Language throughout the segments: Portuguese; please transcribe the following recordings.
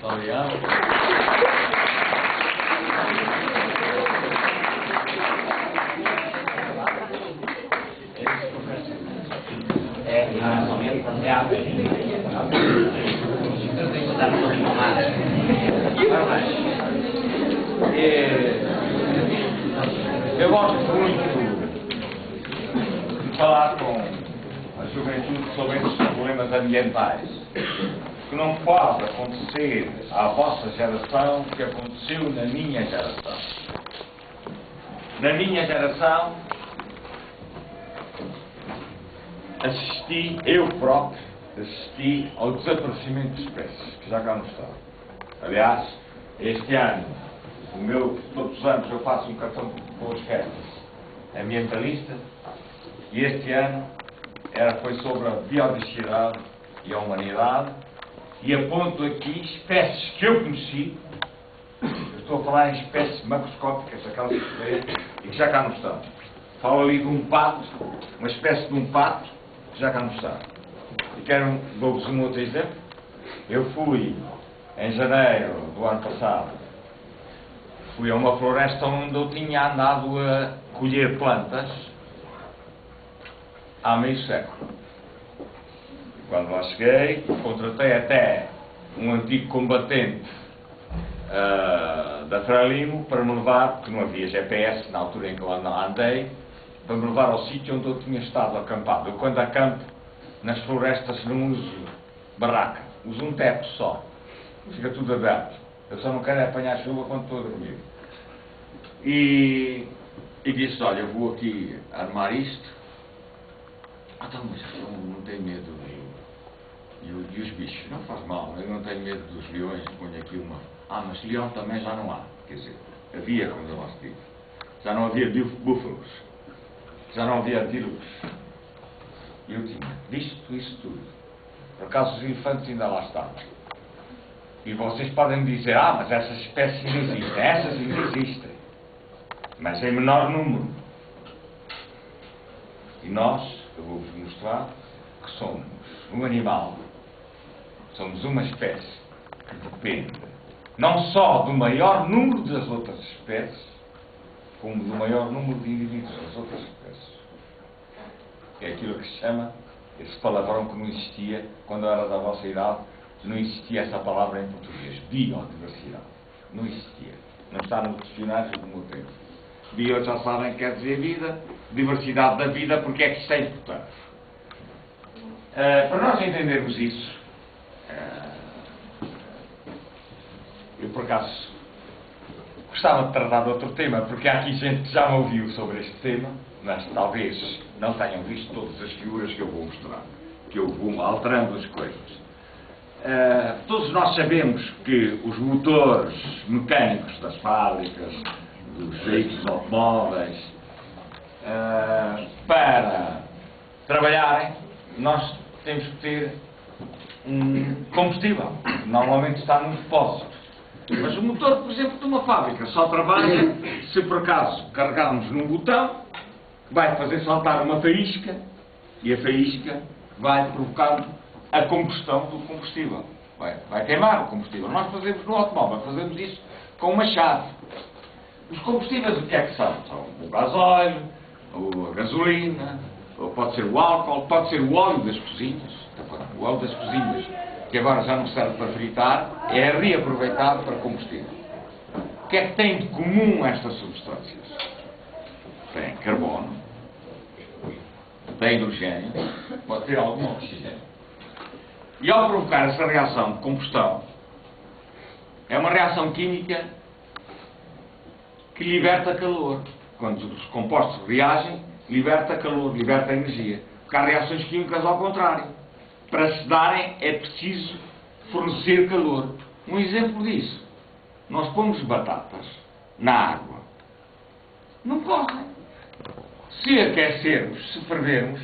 Obrigado. Eu gosto muito de falar com a juventude sobre estes problemas ambientais, que não pode acontecer à vossa geração o que aconteceu na minha geração. Na minha geração, eu próprio assisti ao desaparecimento de espécies que já cá não estão. Aliás, este ano, todos os anos eu faço um cartão de boas festas ambientalista, e este ano foi sobre a biodiversidade e a humanidade, e aponto aqui espécies que eu conheci. Eu estou a falar em espécies macroscópicas, aquelas que se vêem e que já cá não estão. Falo ali de um pato, uma espécie de um pato que já cá não está. E dou-vos um outro exemplo. Eu fui em janeiro do ano passado, fui a uma floresta onde eu tinha andado a colher plantas há meio século. E quando lá cheguei, contratei até um antigo combatente da Frelimo para me levar, porque não havia GPS na altura em que eu andei, para me levar ao sítio onde eu tinha estado acampado. Eu, quando acampo nas florestas, não uso barraca, uso um teto só. Fica tudo aberto. Eu só não quero apanhar chuva quando estou a dormir. E disse: olha, eu vou aqui armar isto. Então, mas eu não tenho medo. E os bichos? Não faz mal, eu não tenho medo dos leões. Ponho aqui uma. Mas leão também já não há. Quer dizer, havia quando eu lá estive. Já não havia búfalos. Já não havia antílopes. E eu tinha visto isso tudo. Por acaso os elefantes ainda lá estavam. E vocês podem dizer: mas essas espécies não existem. Essas ainda existem, mas em menor número. E nós, eu vou-vos mostrar que somos um animal, somos uma espécie que depende não só do maior número das outras espécies, como do maior número de indivíduos das outras espécies. É aquilo que se chama, esse palavrão que não existia quando eu era da vossa idade. Não existia essa palavra em português. Biodiversidade. Não existia. Não está no dicionário do meu tempo. Bio, já sabem, quer dizer vida. Diversidade da vida, porque é que isto é importante. Para nós entendermos isso, eu por acaso gostava de tratar de outro tema, porque há aqui gente que já me ouviu sobre este tema, mas talvez não tenham visto todas as figuras que eu vou mostrar, que eu vou alterando as coisas. Todos nós sabemos que os motores mecânicos das fábricas, dos veículos automóveis, para trabalharem, nós temos que ter um combustível. Normalmente está num depósito. Mas o motor, por exemplo, de uma fábrica só trabalha se por acaso carregarmos num botão que vai fazer saltar uma faísca, e a faísca vai provocando a combustão do combustível. Vai queimar o combustível. Nós fazemos no automóvel, fazemos isso com uma chave. Os combustíveis, o que é que são? São o gasóleo, ou a gasolina, ou pode ser o álcool, pode ser o óleo das cozinhas. O óleo das cozinhas, que agora já não serve para fritar, é reaproveitado para combustível. O que é que tem de comum estas substâncias? Tem carbono, tem hidrogênio, pode ter algum oxigênio. E ao provocar essa reação de combustão, é uma reação química que liberta calor. Quando os compostos reagem, liberta calor, liberta energia. Porque há reações químicas ao contrário. Para se darem é preciso fornecer calor. Um exemplo disso: nós pomos batatas na água. Não correm. Se aquecermos, se fervermos,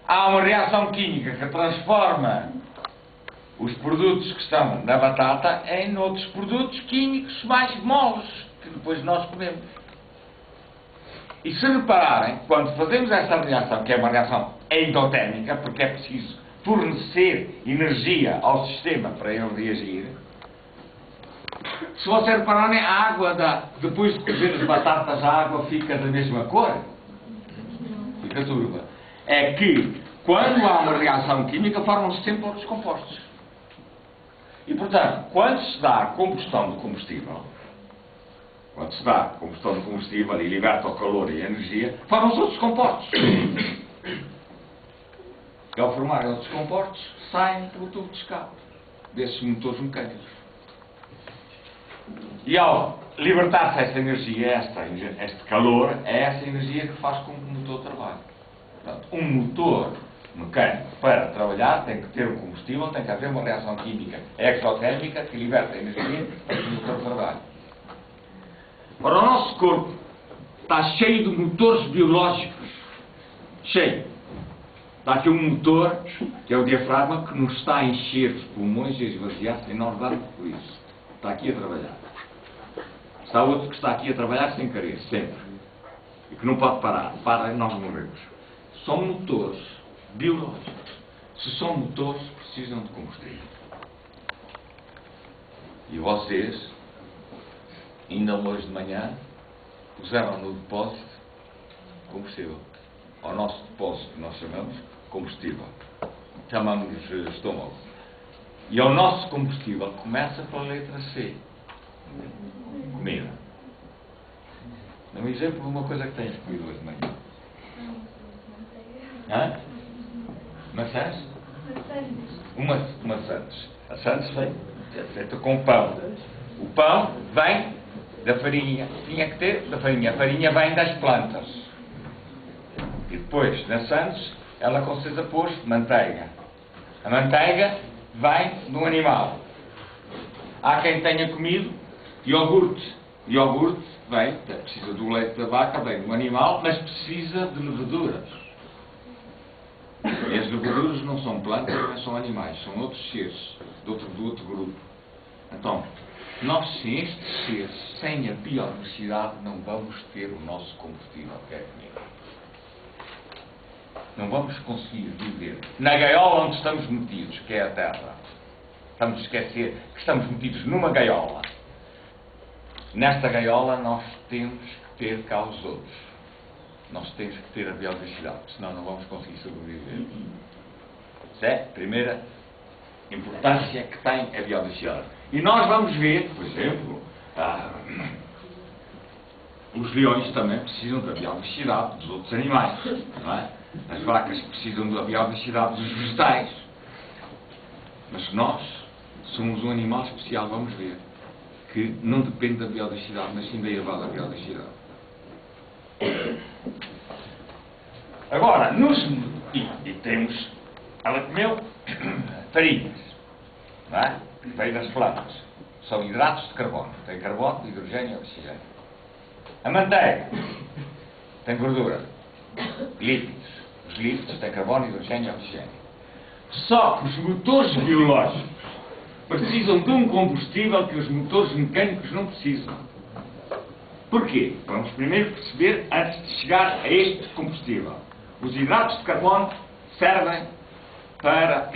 há uma reação química que transforma os produtos que estão na batata em outros produtos químicos mais moles, que depois nós comemos. E se repararem, quando fazemos essa reação, que é uma reação endotérmica, porque é preciso fornecer energia ao sistema para ele reagir, Se você reparar, a água depois de cozer as batatas, a água fica da mesma cor. Fica turva. É que, quando há uma reação química, formam-se sempre outros compostos. E, portanto, quando se dá a combustão do combustível, e liberta o calor e a energia, formam-se outros compostos. E ao formarem outros compostos, saem pelo tubo de escape desses motores mecânicos. E ao libertar-se essa energia, este calor, é essa energia que faz com que o motor trabalhe. Portanto, um motor mecânico, para trabalhar, tem que ter um combustível, tem que haver uma reação química exotérmica que liberta a energia para que o motor trabalhe. Ora, o nosso corpo está cheio de motores biológicos. Cheio. Está aqui um motor, que é o diafragma, que nos está a encher os pulmões e a esvaziar-se enormemente por isso. Está aqui a trabalhar. Está outro que está aqui a trabalhar sem querer, sempre. E que não pode parar. Para e nós morremos. São motores biológicos. Se são motores, precisam de combustível. E vocês, ainda hoje de manhã, puseram no depósito combustível. Ao nosso depósito que nós chamamos combustível. Chamamos estômago. E ao nosso combustível começa pela letra C. Comida. Dá um exemplo de uma coisa que tens comido hoje de manhã. Hã? Maçãs? Maçãs. A Santos é feita com pão. O pão vem da farinha. Tinha que ter da farinha. A farinha vem das plantas. E depois, na Santos, ela com certeza pôs manteiga. A manteiga vem de um animal. Há quem tenha comido iogurte. Iogurte vem, precisa do leite da vaca, vem de um animal, mas precisa de leveduras. E as leveduras não são plantas, mas são animais, são outros seres, do outro grupo. Então, nós, sem estes seres, sem a biodiversidade, não vamos ter o nosso combustível, que é a comida. Não vamos conseguir viver na gaiola onde estamos metidos, que é a Terra. Estamos a esquecer que estamos metidos numa gaiola. Nesta gaiola nós temos que ter cá os outros. Nós temos que ter a biodiversidade, senão não vamos conseguir sobreviver. Essa é a primeira importância que tem a biodiversidade. E nós vamos ver, por exemplo, os leões também precisam da biodiversidade dos outros animais, não é? As vacas precisam da biodiversidade dos vegetais. Mas nós somos um animal especial, vamos ver, que não depende da biodiversidade, mas sim da elevada biodiversidade. Agora, e temos, ela comeu farinhas, não é? Que veio das plantas. São hidratos de carbono. Tem carbono, hidrogênio e oxigênio. A manteiga tem gordura, lípidos. Os lípidos têm carbono, hidrogênio e oxigênio. Só que os motores biológicos precisam de um combustível que os motores mecânicos não precisam. Porquê? Vamos primeiro perceber, antes de chegar a este combustível. Os hidratos de carbono servem para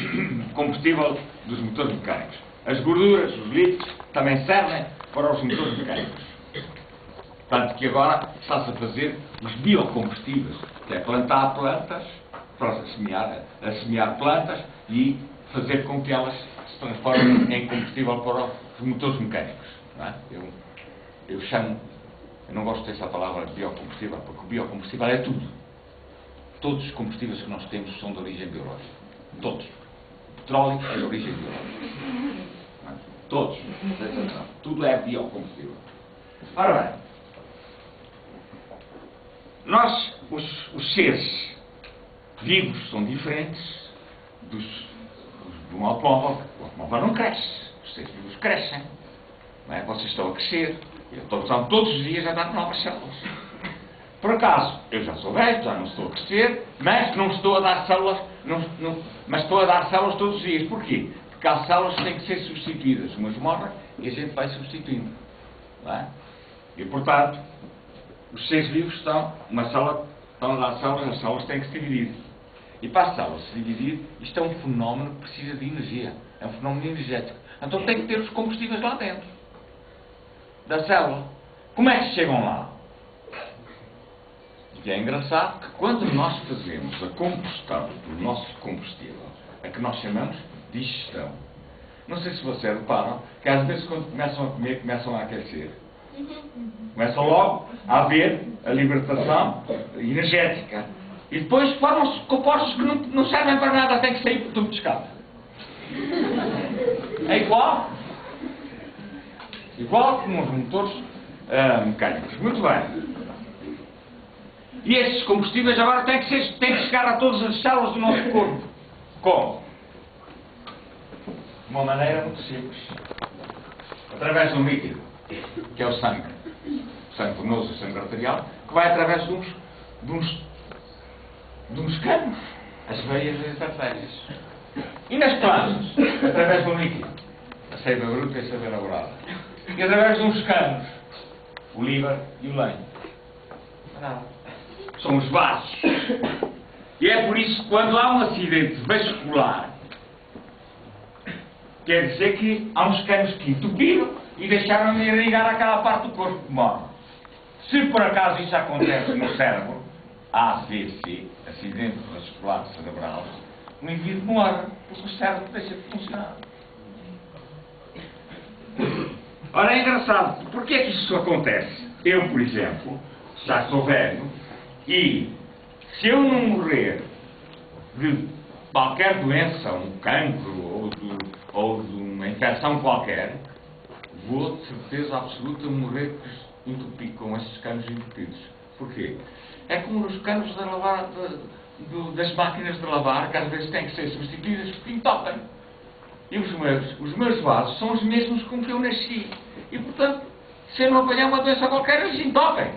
combustível dos motores mecânicos. As gorduras, os lípidos, também servem para os motores mecânicos. Tanto que agora está-se a fazer os biocombustíveis, que é plantar plantas, para semear plantas e fazer com que elas se transformem em combustível para os motores mecânicos. Não é? Eu não gosto dessa palavra biocombustível, porque o biocombustível é tudo. Todos os combustíveis que nós temos são de origem biológica. Todos. O petróleo é de origem biológica. Não é? Todos. Tudo é biocombustível. Ora bem, nós, os seres vivos, são diferentes de um automóvel. O automóvel não cresce. Os seres vivos crescem. Não é? Vocês estão a crescer. Eu estou precisando todos os dias a dar novas células. Por acaso, eu já sou velho, já não estou a crescer, mas não estou a dar células, mas estou a dar células todos os dias. Porquê? Porque há células que têm que ser substituídas. Umas morrem e a gente vai substituindo. Não é? E, portanto, os seres vivos estão a dar células, as células têm que se dividir. E para as células se dividir, isto é um fenómeno que precisa de energia. É um fenómeno energético. Então tem que ter os combustíveis lá dentro. da célula. Como é que chegam lá? E é engraçado que quando nós fazemos a combustão do nosso combustível, a que nós chamamos de digestão, não sei se vocês reparam que às vezes quando começam a comer, começam a aquecer. Começam logo a haver a libertação energética. E depois formam-se compostos que não servem para nada, têm que sair por tubo de escape. É igual. Igual como os motores mecânicos. Muito bem. E estes combustíveis agora têm que chegar a todas as células do nosso corpo. Como? De uma maneira muito simples. Através de um líquido, que é o sangue. O sangue venoso, o sangue arterial, que vai através de uns canos, as veias e as artérias. E nas plantas, através de um líquido, a seiva bruta e a seiva elaborada. E através de uns canos, o líber e o lenho. São os vasos. E é por isso que quando há um acidente vascular, quer dizer que há uns canos que entupiram e deixaram de irrigar aquela parte do corpo que morre. Se por acaso isso acontece no cérebro, AVC, acidente vascular cerebral, o indivíduo morre, porque o cérebro deixa de funcionar. Ora, é engraçado, porquê é que isso acontece? Eu, por exemplo, já sou velho, e se eu não morrer de qualquer doença, um cancro ou de uma infecção qualquer, vou de certeza absoluta morrer com esses canos entupidos. Porquê? É como nos canos de lavar, das máquinas de lavar, que às vezes têm que ser substituídas porque entopem. E os meus vasos são os mesmos com que eu nasci. E portanto, se eu não apanhar uma doença qualquer, eles entopem.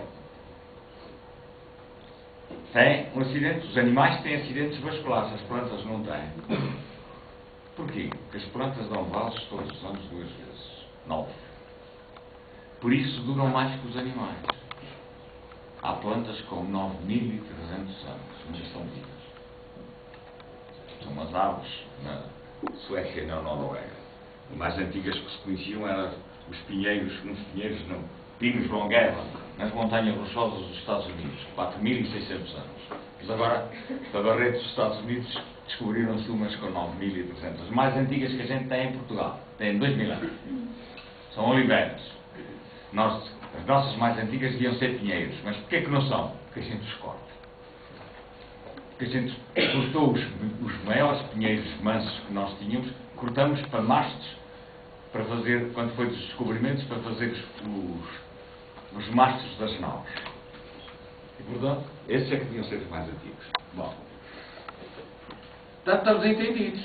Tem um acidente, os animais têm acidentes vasculares, as plantas não têm. Porquê? Porque as plantas dão vasos todos os anos 2 vezes. 9. Por isso duram mais que os animais. Há plantas com 9.300 anos, mas estão vivas. São umas árvores na Suécia e na Noruega. As mais antigas que se conheciam eram os pinheiros, uns pinheiros, não, pinos longueva, nas montanhas rochosas dos Estados Unidos, 4.600 anos. Mas agora, para Barretos dos Estados Unidos, descobriram-se umas com 9.300. As mais antigas que a gente tem em Portugal, têm 2.000 anos. São oliveiras. As nossas mais antigas deviam ser pinheiros, mas porquê que não são? Porque a gente os corta. Porque a gente cortou os maiores pinheiros mansos que nós tínhamos, cortamos para mastos, para fazer, quando foi dos descobrimentos, para fazer os mastros das naus. E portanto, esses é que deviam ser os mais antigos. Bom, portanto, estamos entendidos.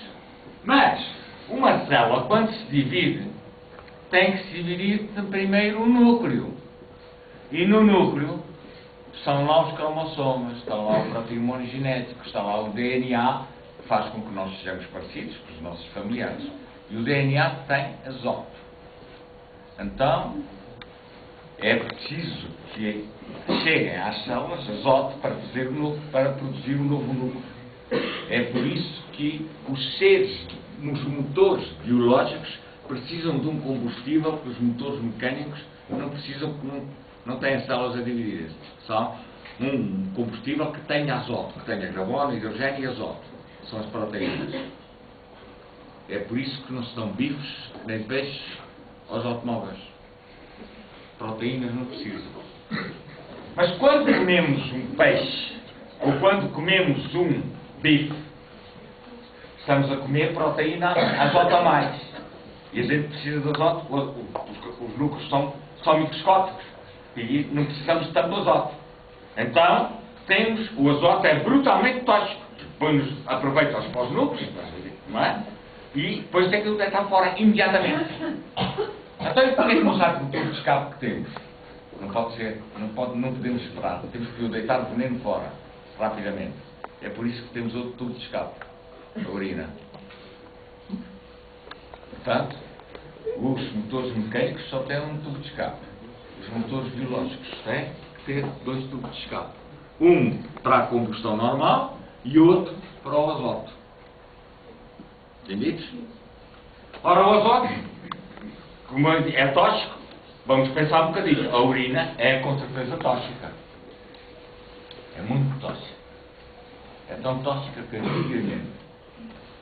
Mas, uma célula, quando se divide, tem que se dividir primeiro o núcleo. E no núcleo estão lá os cromossomas, está lá o património genético, está lá o DNA, que faz com que nós sejamos parecidos com os nossos familiares. E o DNA tem azoto. Então, é preciso que cheguem às células azoto para produzir um novo núcleo. É por isso que os seres, os motores biológicos, precisam de um combustível que os motores mecânicos não precisam, não têm células a dividir. São um combustível que tenha azoto, que tenha carbono, hidrogênio e azoto. São as proteínas. É por isso que não se dão bifes nem peixes aos automóveis. Proteínas não precisam. Mas quando comemos um peixe ou quando comemos um bife, estamos a comer proteína azoto a mais. E a gente precisa de azoto, os núcleos são microscópicos e não precisamos de tanto azoto. Então, o azoto é brutalmente tóxico, aproveita-os para os núcleos, não é? E depois tem que o deitar fora imediatamente. Então, e porquê que não sabe o tubo de escape que temos? Não pode ser, não podemos esperar, temos que o deitar o veneno fora, rapidamente. É por isso que temos outro tubo de escape, a urina. Portanto, os motores mecânicos só têm um tubo de escape. Os motores biológicos têm que ter 2 tubos de escape. Um para a combustão normal e outro para o azoto. Entendidos? Ora, o azoto, como é tóxico, Vamos pensar um bocadinho. A urina é com certeza tóxica. É muito tóxica. É tão tóxica que antigamente,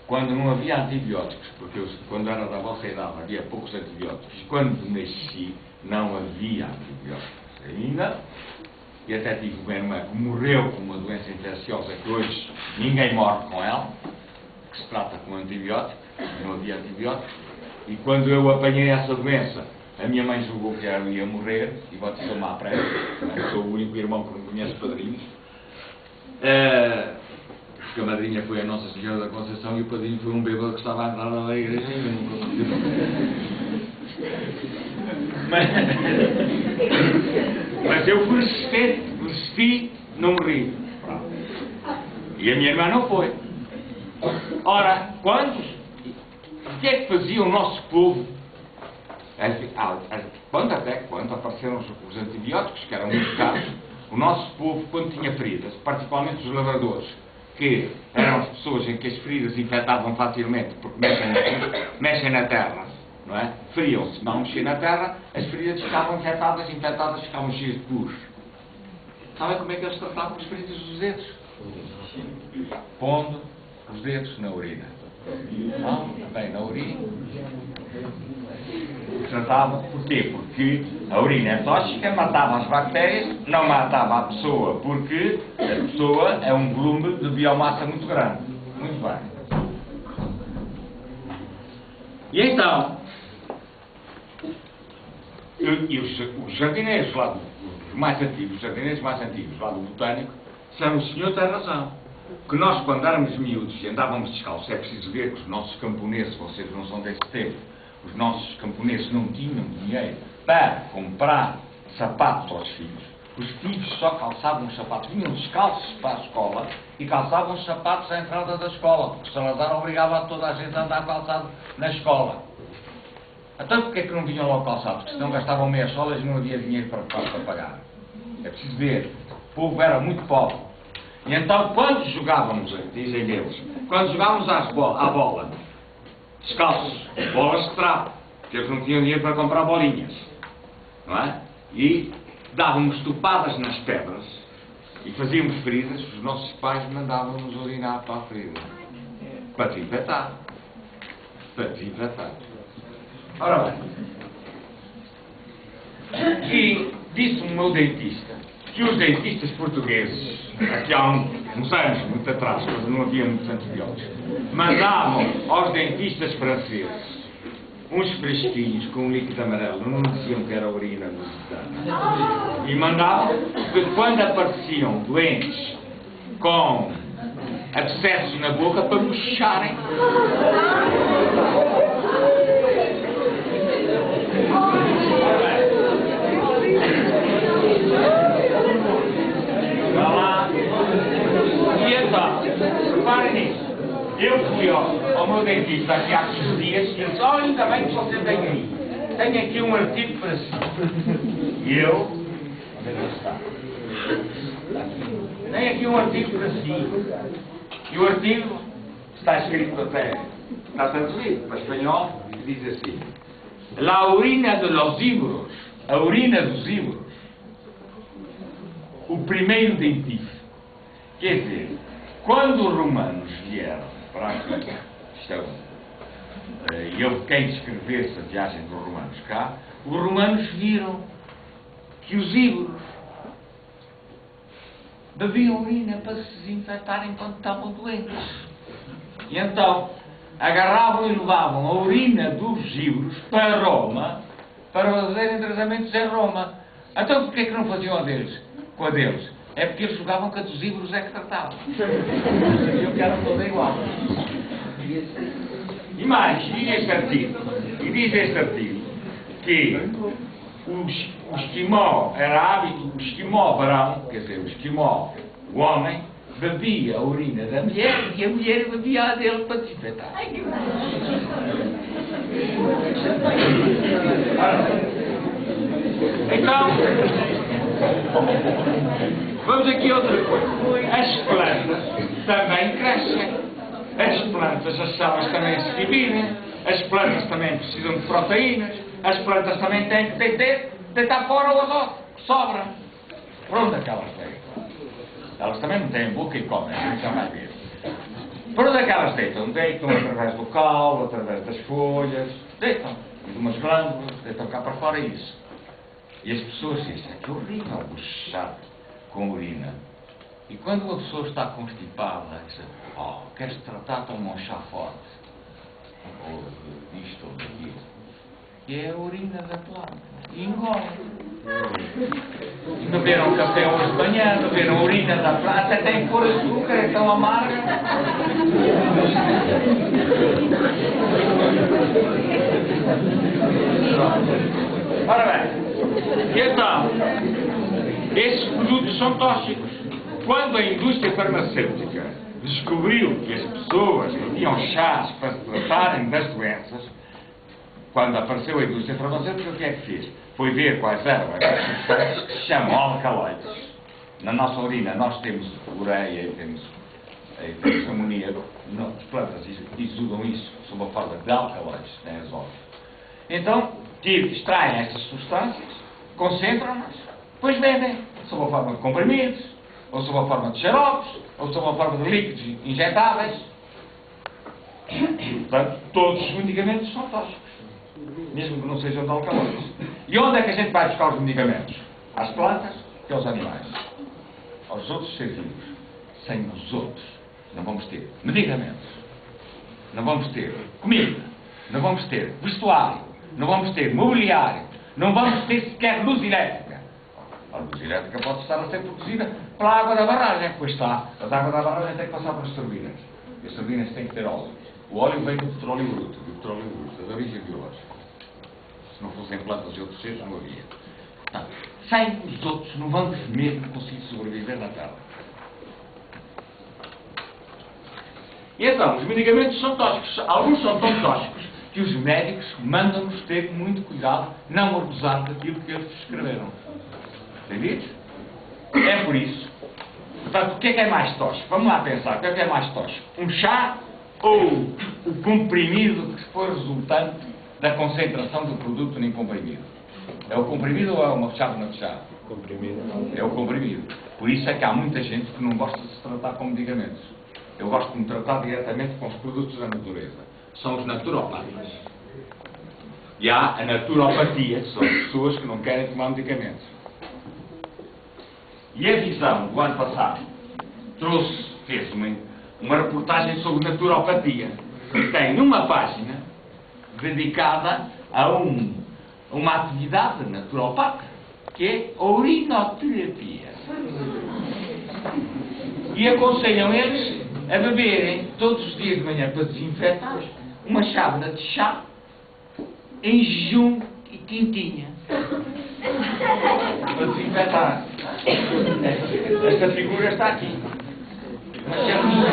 quando não havia antibióticos, porque eu, quando era da vossa idade havia poucos antibióticos, quando nasci não havia antibióticos ainda, e até tive uma irmã que morreu com uma doença infecciosa que hoje ninguém morre com ela, que se trata com antibiótico, não havia antibióticos, e quando eu apanhei essa doença, a minha mãe julgou que eu ia morrer e batizou-me à pressa. Sou o único irmão que não conhece padrinhos. Porque a madrinha foi a Nossa Senhora da Conceição e o padrinho foi um bêbado que estava a entrar na igreja e eu não consegui. Mas eu persisti, não morri. E a minha irmã não foi. Ora, o que é que fazia o nosso povo? Quando apareceram os antibióticos, que eram muito caros, o nosso povo, quando tinha feridas, particularmente os lavradores, que eram as pessoas em que as feridas infectavam facilmente, porque mexem na terra, não é? Feriam-se, não mexer na terra, as feridas ficavam infectadas ficavam cheias de pus. Sabem como é que eles tratavam as feridas dos dedos? Pondo os dedos na urina. Não, também na urina. Tratavam, porquê? Porque a urina é tóxica, matava as bactérias, não matava a pessoa, porque a pessoa é um volume de biomassa muito grande. Muito bem. E então, os jardineiros lá, os mais antigos, os jardineiros mais antigos lá do Botânico, disseram: o senhor tem razão, que nós quando éramos miúdos e andávamos descalços, é preciso ver que os nossos camponeses, vocês não são desse tempo, os nossos camponeses não tinham dinheiro para comprar sapatos aos filhos. Os filhos só calçavam os sapatos, vinham descalços para a escola e calçavam os sapatos à entrada da escola, porque Salazar obrigava toda a gente a andar calçado na escola. Então porquê é que não vinham logo calçados? Porque senão gastavam meias solas e não havia dinheiro para pagar. É preciso ver. O povo era muito pobre. E então quando jogávamos, dizem eles, quando jogávamos à bola, descalços, bolas de trapo, porque eles não tinham dinheiro para comprar bolinhas, não é? E dávamos topadas nas pedras e fazíamos feridas, os nossos pais mandavam-nos urinar para a ferida, para desinfetar. Ora bem, e disse-me o meu dentista que os dentistas portugueses, aqui há uns anos, muito atrás, quando não havia muitos antibióticos, mandavam aos dentistas franceses uns fresquinhos com um líquido amarelo, não diziam que era a urina dos gitanos, e mandavam que quando apareciam doentes com abscessos na boca para bochecharem. E então, reparem nisso. Eu fui ao meu dentista aqui há 15 dias e ele disse: olha, ainda bem que você tem aí. Tenho aqui um artigo para si. E eu, onde é que está? Tenho aqui um artigo para si. E o artigo está escrito até, está traduzido para espanhol, e diz assim: La urina de los íboros, a urina dos íboros, o primeiro dentista. Quer dizer, quando os romanos vieram para aqui, e houve quem descrevesse a viagem dos romanos cá, os romanos viram que os íboros bebiam urina para se desinfetarem quando estavam doentes. E então agarravam e levavam a urina dos íboros para Roma para fazerem tratamentos em Roma. Então porquê que não faziam com a deles? É porque eles jogavam que a dos íboros é que tratavam. Sabiam que era toda igual. E mais, diz este artigo que o esquimó era hábito, o esquimó varão, quer dizer, o esquimó, o homem, bebia a urina da mulher e a mulher bebia a dele para desinfetar. Então, vamos aqui a outra coisa. As plantas também crescem. As plantas, as células também se dividem. As plantas também precisam de proteínas. as plantas também têm que deitar fora o azoto que sobra. Por onde é que elas deitam? Elas também não têm boca e comem, a gente já vai ver. Por onde é que elas deitam? Deitam através do caule, através das folhas, deitam. E de umas glândulas, deitam cá para fora isso. E as pessoas dizem, que horrível, bochar com urina. E quando uma pessoa está constipada, diz, queres tratar, toma um chá forte. Ou disto ou daquilo. E é a urina da planta. E engole. E beberam café hoje de manhã, beberam a urina da planta, até tem que pôr açúcar, é tão amarga. Ora bem, e então, esses produtos são tóxicos. Quando a indústria farmacêutica descobriu que as pessoas bebiam chás para se tratarem das doenças, quando apareceu a indústria farmacêutica, o que é que fez? Foi ver quais eram as substâncias que se chamam alcaloides. Na nossa urina nós temos ureia e temos amoníaco. As plantas exudam isso sob a forma de alcaloides, têm azoto. Então, extraem essas substâncias, concentram-nas, depois vendem, sob a forma de comprimidos, ou sob a forma de xaropes, ou sob a forma de líquidos injetáveis. Portanto, todos os medicamentos são tóxicos, mesmo que não sejam de alcaloides. E onde é que a gente vai buscar os medicamentos? Às plantas e aos animais. Aos outros seres vivos. Sem os outros não vamos ter medicamentos, não vamos ter comida, não vamos ter vestuário, não vamos ter mobiliário, não vamos ter sequer luz elétrica. A luz elétrica pode estar a ser produzida pela água da barragem, pois está. Mas a água da barragem tem que passar para as turbinas. E as turbinas têm que ter óleo. O óleo vem do petróleo bruto, das origens biológicas. Se não fossem plantas e outros seres, não havia. Portanto, sem os outros não vamos mesmo conseguir sobreviver na Terra. E então, os medicamentos são tóxicos. Alguns são tão tóxicos que os médicos mandam-nos ter muito cuidado, não abusar daquilo que eles prescreveram. Entendido? É por isso. Portanto, o que é mais tóxico? Vamos lá pensar, o que é mais tóxico? Um chá ou o comprimido que for resultante da concentração do produto em comprimido? É o comprimido ou é uma chávena de chá? Comprimido. É o comprimido. Por isso é que há muita gente que não gosta de se tratar com medicamentos. Eu gosto de me tratar diretamente com os produtos da natureza. São os naturopatas. E há a naturopatia, que são as pessoas que não querem tomar medicamentos. E a Visão, do ano passado, fez uma reportagem sobre naturopatia. E tem uma página dedicada a uma atividade naturopata, que é a urinoterapia. E aconselham eles a beberem todos os dias de manhã para desinfetar uma chávena de chá em jejum e quentinha. Para desinfetar. Esta figura está aqui. Uma chavinha.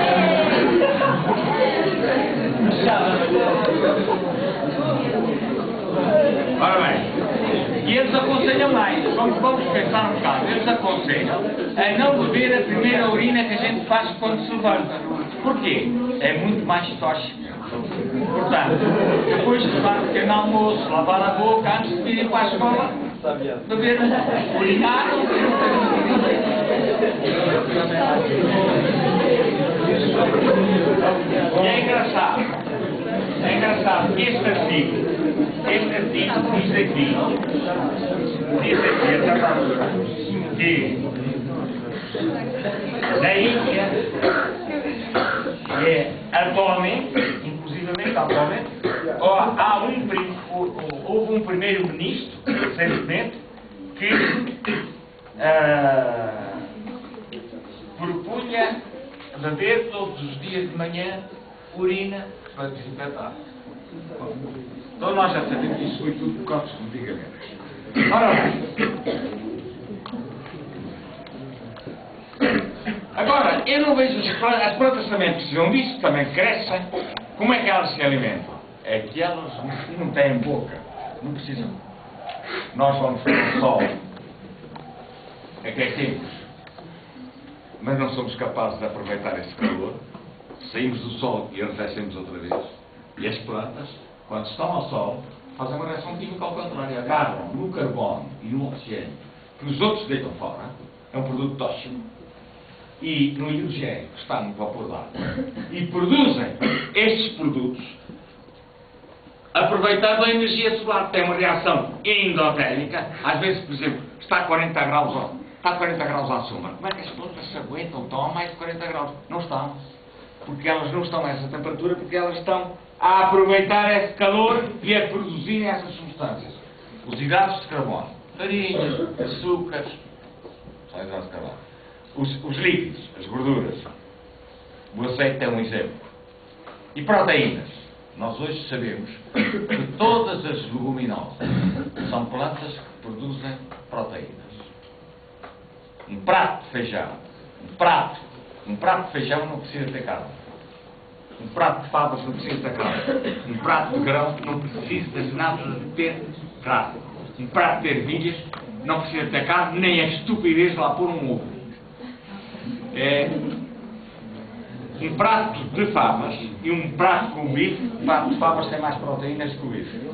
Ora bem, e eles aconselham mais, vamos pensar um bocado, eles aconselham a não beber a primeira urina que a gente faz quando se levanta. Porquê? É muito mais tóxica. Portanto, depois de tomar um pequeno almoço, lavar a boca, antes de ir para a escola, beber urinar. E é engraçado, este artigo diz aqui que na Índia, atualmente, houve um primeiro-ministro, recentemente, que propunha beber todos os dias de manhã urina para desinfetar. Então nós já sabemos que isso foi tudo por causa dos medicamentos. Ora bem. Agora, eu não vejo as plantas também precisam disso, também crescem. Como é que elas se alimentam? É que elas não têm boca, não precisam. Nós vamos para o sol, aquecemos, mas não somos capazes de aproveitar esse calor. Saímos do sol e arrefecemos outra vez. E as plantas, quando estão ao sol, fazem uma reação química ao contrário. Agarram no carbono e no oxigênio que os outros deitam fora, é um produto tóxico, e no hidrogênio que está no vapor d'água, e produzem estes produtos aproveitando a energia solar. Tem uma reação endotérmica. Às vezes, por exemplo, está a 40 graus à sombra. Como é que as plantas se aguentam? Estão a mais de 40 graus. Não estão. Porque elas não estão a essa temperatura, porque elas estão a aproveitar esse calor e a produzir essas substâncias. Os hidratos de carbono, farinhas, açúcares, são hidratos de carbono. Os líquidos, as gorduras. O azeite é um exemplo. E proteínas. Nós hoje sabemos que todas as leguminosas são plantas que produzem proteínas. Um prato de feijão, um prato de feijão não precisa ter carne. Um prato de favas não precisa ter carne. Um prato de grão não precisa de nada de ter carne. Um prato de ervilhas não precisa ter carne, nem a estupidez de lá pôr um ovo. Um prato de favas e um prato com bife, um prato de favas tem mais proteínas que o bife.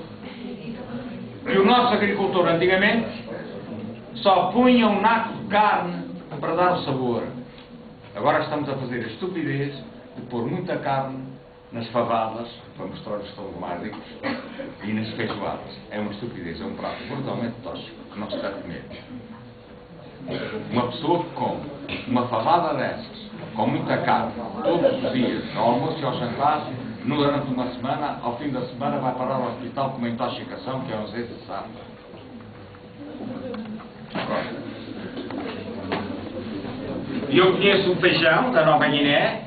E o nosso agricultor antigamente só punha um naco de carne para dar o sabor. Agora estamos a fazer a estupidez de pôr muita carne nas favadas, para mostrar os tons mais ricos, e nas feijoadas. É uma estupidez, é um prato brutalmente tóxico que não se deve comer. Uma pessoa que come uma favada dessas, com muita carne, todos os dias, ao almoço e ao jantar, durante uma semana, ao fim da semana vai parar ao hospital com uma intoxicação, que é um azeite de sapo. E eu conheço um feijão da Nova Guiné,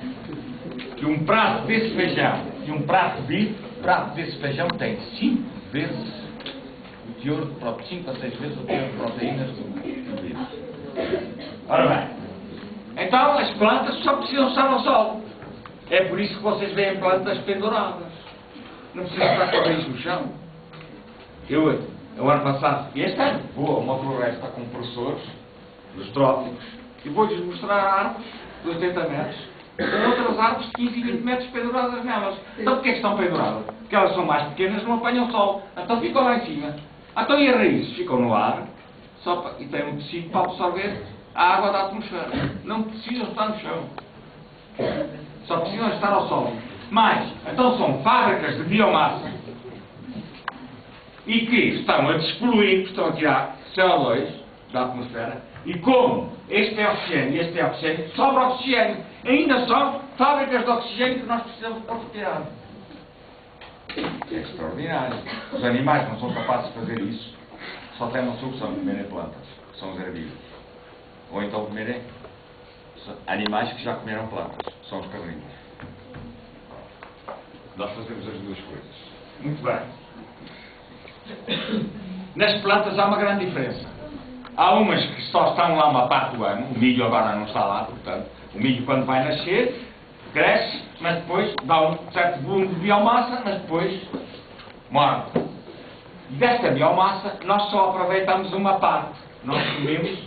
que um prato desse feijão e um prato de bife, o prato desse feijão tem 5 vezes o teor de proteínas, 5 a 6 vezes o teor de proteínas do bife. Ora bem, então as plantas só precisam estar ao sol. É por isso que vocês veem plantas penduradas. Não precisam estar com a raiz no chão. Eu ano passado, e este ano, vou a uma floresta com professores dos trópicos e vou-lhes mostrar árvores de 80 metros com outras árvores de 15 e 20 metros penduradas nelas. Então porquê que estão penduradas? Porque elas são mais pequenas, não apanham sol. Então ficam lá em cima. Então e as raízes? Ficam no ar e têm um tecido para absorver a água da atmosfera. Não precisam estar no chão. Só precisam estar ao sol. Mas, então são fábricas de biomassa e que estão a despoluir, estão a tirar CO2 da atmosfera, e como este é oxigênio e este é oxigênio, sobra oxigênio. Ainda são fábricas de oxigênio que nós precisamos para retirar. É extraordinário. Os animais não são capazes de fazer isso. Só têm uma solução de comerem plantas, que são os herbívoros. Ou então comerem animais que já comeram plantas, são os carnívoros. Nós fazemos as duas coisas. Muito bem. Nas plantas há uma grande diferença. Há umas que só estão lá uma parte do ano, o milho agora não está lá, portanto, o milho quando vai nascer, cresce, mas depois dá um certo volume de biomassa, mas depois morre. E desta biomassa nós só aproveitamos uma parte. Nós comemos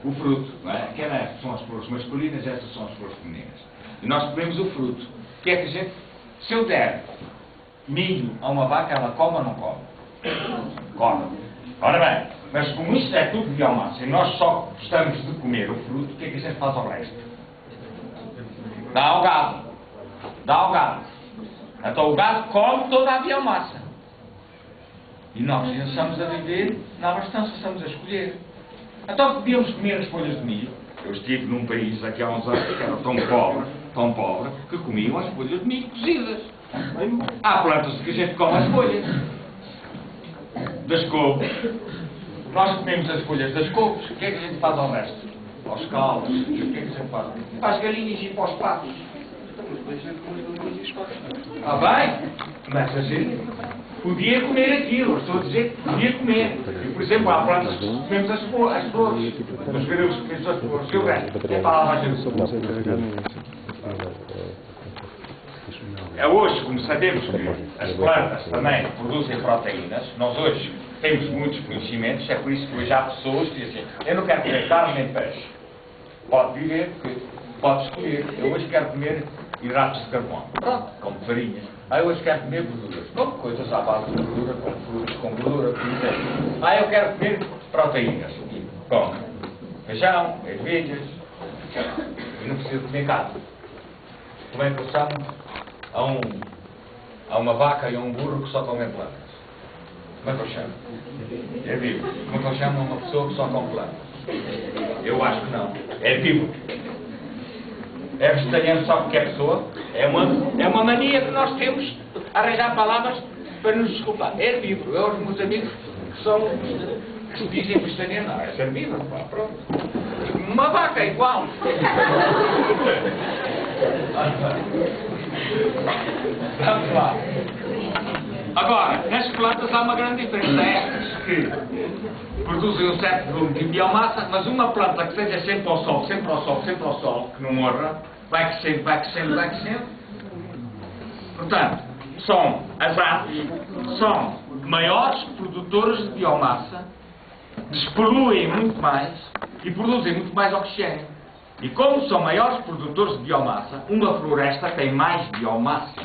o fruto, não é? Estas são as flores masculinas, estas são as flores femininas. E nós comemos o fruto. O que é que a gente, se eu der milho a uma vaca, ela come ou não come? Come. Ora bem, mas como isto é tudo biomassa e nós só gostamos de comer o fruto, o que é que a gente faz ao resto? Dá ao gado. Dá ao gado. Então o gado come toda a biomassa. E nós estamos a viver na abastança, estamos a escolher. Então podíamos comer as folhas de milho. Eu estive num país aqui há uns anos que era tão pobre, que comiam as folhas de milho cozidas. Há plantas que a gente come as folhas das couves. Nós comemos as folhas das couves. O que é que a gente faz ao resto? Aos caldos. O que é que a gente faz? Para as galinhas e para os patos. Ah, bem? Mas a gente podia comer aquilo. Estou a dizer que podia comer. E, por exemplo, há plantas que comemos as flores. Os garotos que comemos as flores. O que eu ganho? É para lá a gente. É hoje, como sabemos que as plantas também produzem proteínas, nós hoje temos muitos conhecimentos, é por isso que hoje há pessoas que dizem assim, eu não quero comer carne nem peixe. Pode viver, porque Pode escolher. Eu hoje quero comer hidratos de carbono. Pronto, como farinhas. Eu hoje quero comer gorduras. Como coisas à base de gordura, como frutos com gordura, por exemplo. Eu quero comer proteínas. Como feijão, ervilhas. E não preciso comer carne. Como é que eu chamo a uma vaca e a um burro que só comem plantas? Como é que eu chamo? É vivo. Como é que eu chamo a uma pessoa que só come plantas? Eu acho que não. É vivo. É vegetariano só porque é pessoa? É uma mania que nós temos de arranjar palavras para nos desculpar. É vivo. Eu, os meus amigos que se dizem vegetariano, não, é ser vivo. Pronto. Uma vaca é igual. Vamos lá. Agora, nas plantas há uma grande diferença. Estas que produzem um certo volume de biomassa, mas uma planta que seja sempre ao sol, sempre ao sol, sempre ao sol, que não morra, vai crescendo, vai crescendo, vai crescendo. Portanto, as árvores são maiores produtoras de biomassa, despoluem muito mais e produzem muito mais oxigênio. E como são maiores produtores de biomassa, uma floresta tem mais biomassa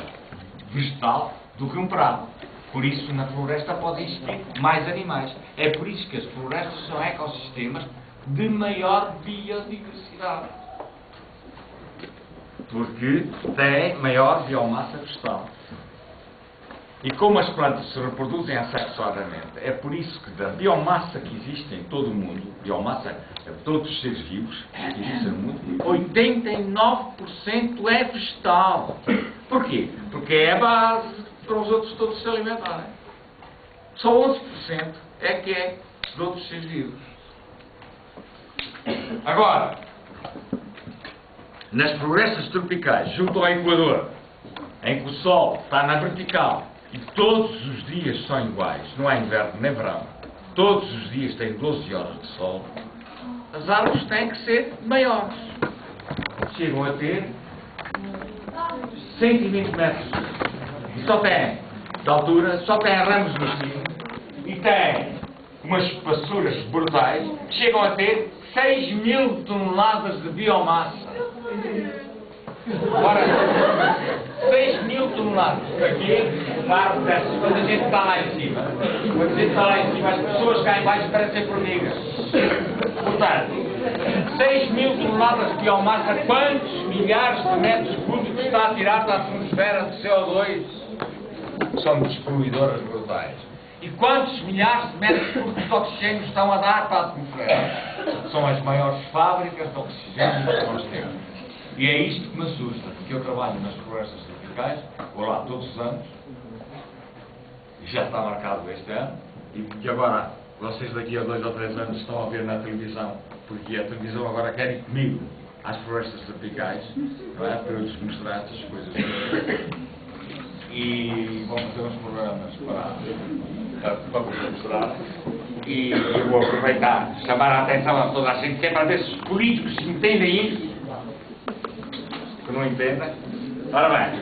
vegetal do que um prado. Por isso, na floresta podem existir mais animais. É por isso que as florestas são ecossistemas de maior biodiversidade. Porque têm maior biomassa vegetal. E como as plantas se reproduzem assexuadamente, é por isso que da biomassa que existe em todo o mundo, biomassa de todos os seres vivos que existem no mundo, 89% é vegetal. Porquê? Porque é a base para os outros todos se alimentarem. Só 11% é que é de outros seres vivos. Agora, nas florestas tropicais, junto ao Equador, em que o Sol está na vertical e todos os dias são iguais, não há inverno nem verão, todos os dias têm 12 horas de sol, as árvores têm que ser maiores. Chegam a ter 120 metros. E só têm, de altura, só têm ramos no cimo e têm umas espessuras brutais que chegam a ter 6.000 toneladas de biomassa. Ora, 6.000 toneladas. Aqui, claro, quando a gente está lá em cima. Quando a gente está lá em cima, as pessoas cá em baixo parecem formigas. Portanto, 6.000 toneladas de biomassa, quantos milhares de metros cúbicos está a tirar da atmosfera de CO2? São despoluidoras brutais. E quantos milhares de metros cúbicos de oxigênio estão a dar para a atmosfera? São as maiores fábricas de oxigênio que nós temos. E é isto que me assusta, porque eu trabalho nas florestas tropicais, vou lá todos os anos, e já está marcado este ano, e porque agora, vocês daqui a 2 ou 3 anos estão a ver na televisão, porque a televisão agora quer ir comigo às florestas tropicais, não é? Para eu lhes mostrar estas coisas. E vão fazer uns programas para vos mostrar. E eu vou aproveitar, chamar a atenção a toda a gente, que é para ver se os políticos entendem isso, que não entendem. Ora bem,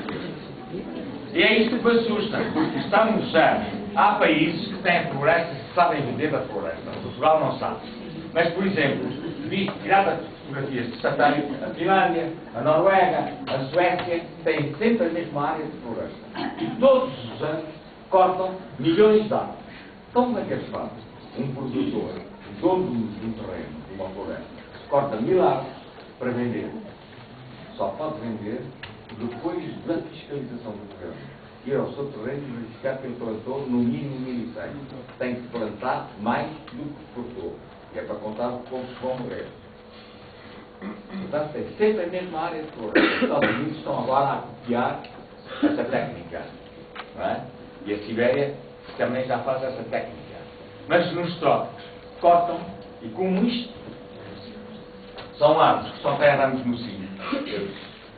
e é isto que me assusta, porque estamos já, há países que têm florestas que sabem viver da floresta. Portugal não sabe. Mas, por exemplo, vi tiradas fotografias de satélite, a Finlândia, a Noruega, a Suécia, têm sempre a mesma área de floresta. E todos os anos cortam milhões de árvores. Então, como é que eles fazem? Um produtor, dono de um terreno, de uma floresta, corta 1000 árvores para vender. Só pode vender depois da fiscalização do governo. Ir ao seu terreno e verificar que ele plantou no mínimo 1100. Tem que plantar mais do que cortou. Que é para contar o povo que vão morrer. Portanto, tem sempre a mesma área de floresta. Os Estados Unidos estão agora a copiar essa técnica. Não é? E a Sibéria também já faz essa técnica. Mas nos trópicos cortam, e como isto são árvores que só têm ramos no cimo.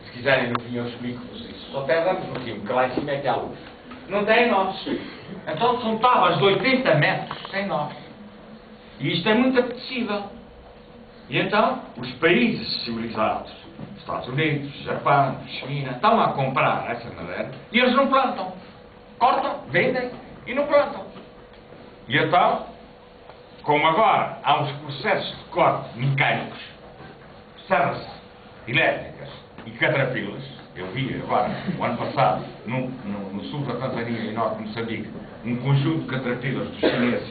Se quiserem no fim eu explico-vos isso. Só têm ramos no cimo, que lá em cima é que há luz. Não têm nós. Então são tábuas de 80 metros sem nós. E isto é muito apetecível. E então os países civilizados, Estados Unidos, Japão, China, estão a comprar essa madeira e eles não plantam. Cortam, vendem e não plantam. E então, como agora há uns processos de corte mecânicos, serra-se elétricas e caterpillars. Eu vi agora, o ano passado, no sul da Tanzânia e norte de Moçambique, um conjunto de caterpillars dos chineses,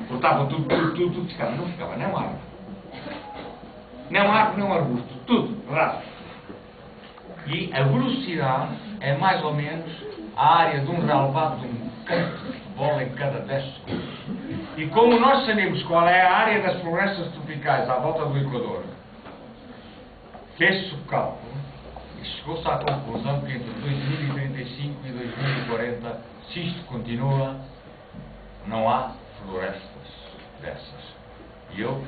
cortavam tudo, não ficava nem uma árvore. Nem uma árvore, nem um arbusto, tudo, raso. E a velocidade é mais ou menos a área de um relevado de um campo de futebol em cada 10 segundos. E como nós sabemos qual é a área das florestas tropicais à volta do Equador, fez-se o cálculo e chegou-se à conclusão que entre 2035 e 2040, se isto continua, não há florestas dessas. E eu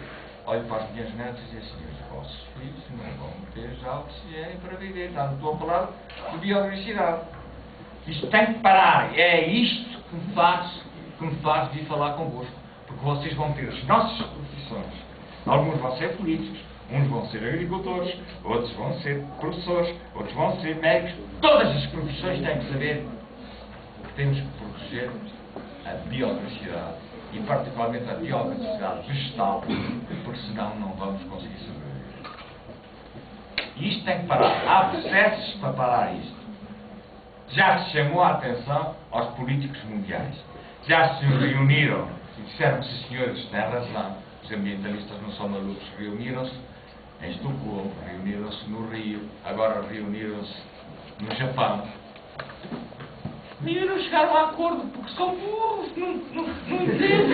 olho para as minhas netas e digo assim: os vossos filhos não vão ter já oxigênio para viver. Já não estou a falar de biodiversidade. Isto tem que parar. É isto que me faz vir falar convosco. Porque vocês vão ter as nossas profissões. Alguns vão ser políticos, uns vão ser agricultores, outros vão ser professores, outros vão ser médicos. Todas as profissões têm que saber que temos que proteger a biodiversidade. E particularmente a biodiversidade vegetal, porque senão não vamos conseguir sobreviver. E isto tem que parar. Há processos para parar isto. Já se chamou a atenção aos políticos mundiais. Já se reuniram e disseram que os senhores têm razão. Os ambientalistas não são malucos. Reuniram-se em Estocolmo, reuniram-se no Rio, agora reuniram-se no Japão. E não chegaram a acordo porque são burros, não entendem.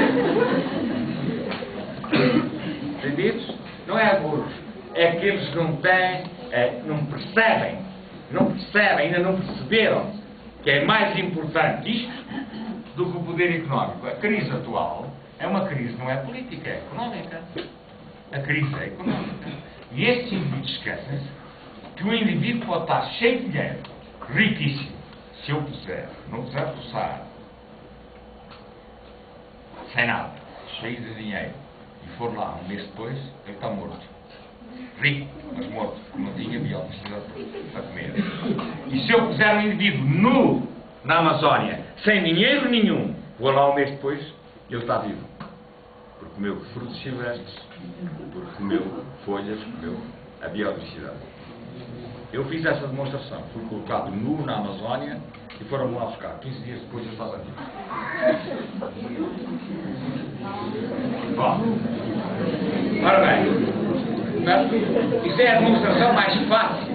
Entendidos? Não é burros. É que eles não têm, não percebem, ainda não perceberam que é mais importante isto do que o poder económico. A crise atual é uma crise, não é política, é económica. A crise é económica. E estes indivíduos esquecem-se que o indivíduo pode estar cheio de dinheiro, riquíssimo. Se eu não puser do Saara, sem nada, cheio de dinheiro, e for lá um mês depois, ele está morto. Rico, mas morto, porque não tinha biodiversidade para comer. E se eu puser um indivíduo nu na Amazónia, sem dinheiro nenhum, vou lá um mês depois, ele está vivo. Porque comeu frutos silvestres, porque comeu folhas, comeu a biodiversidade. Eu fiz essa demonstração, fui colocado nu na Amazónia e foram-me lá buscar. 15 dias depois eu estava vivo. Bom, ora bem, isso é a demonstração mais fácil.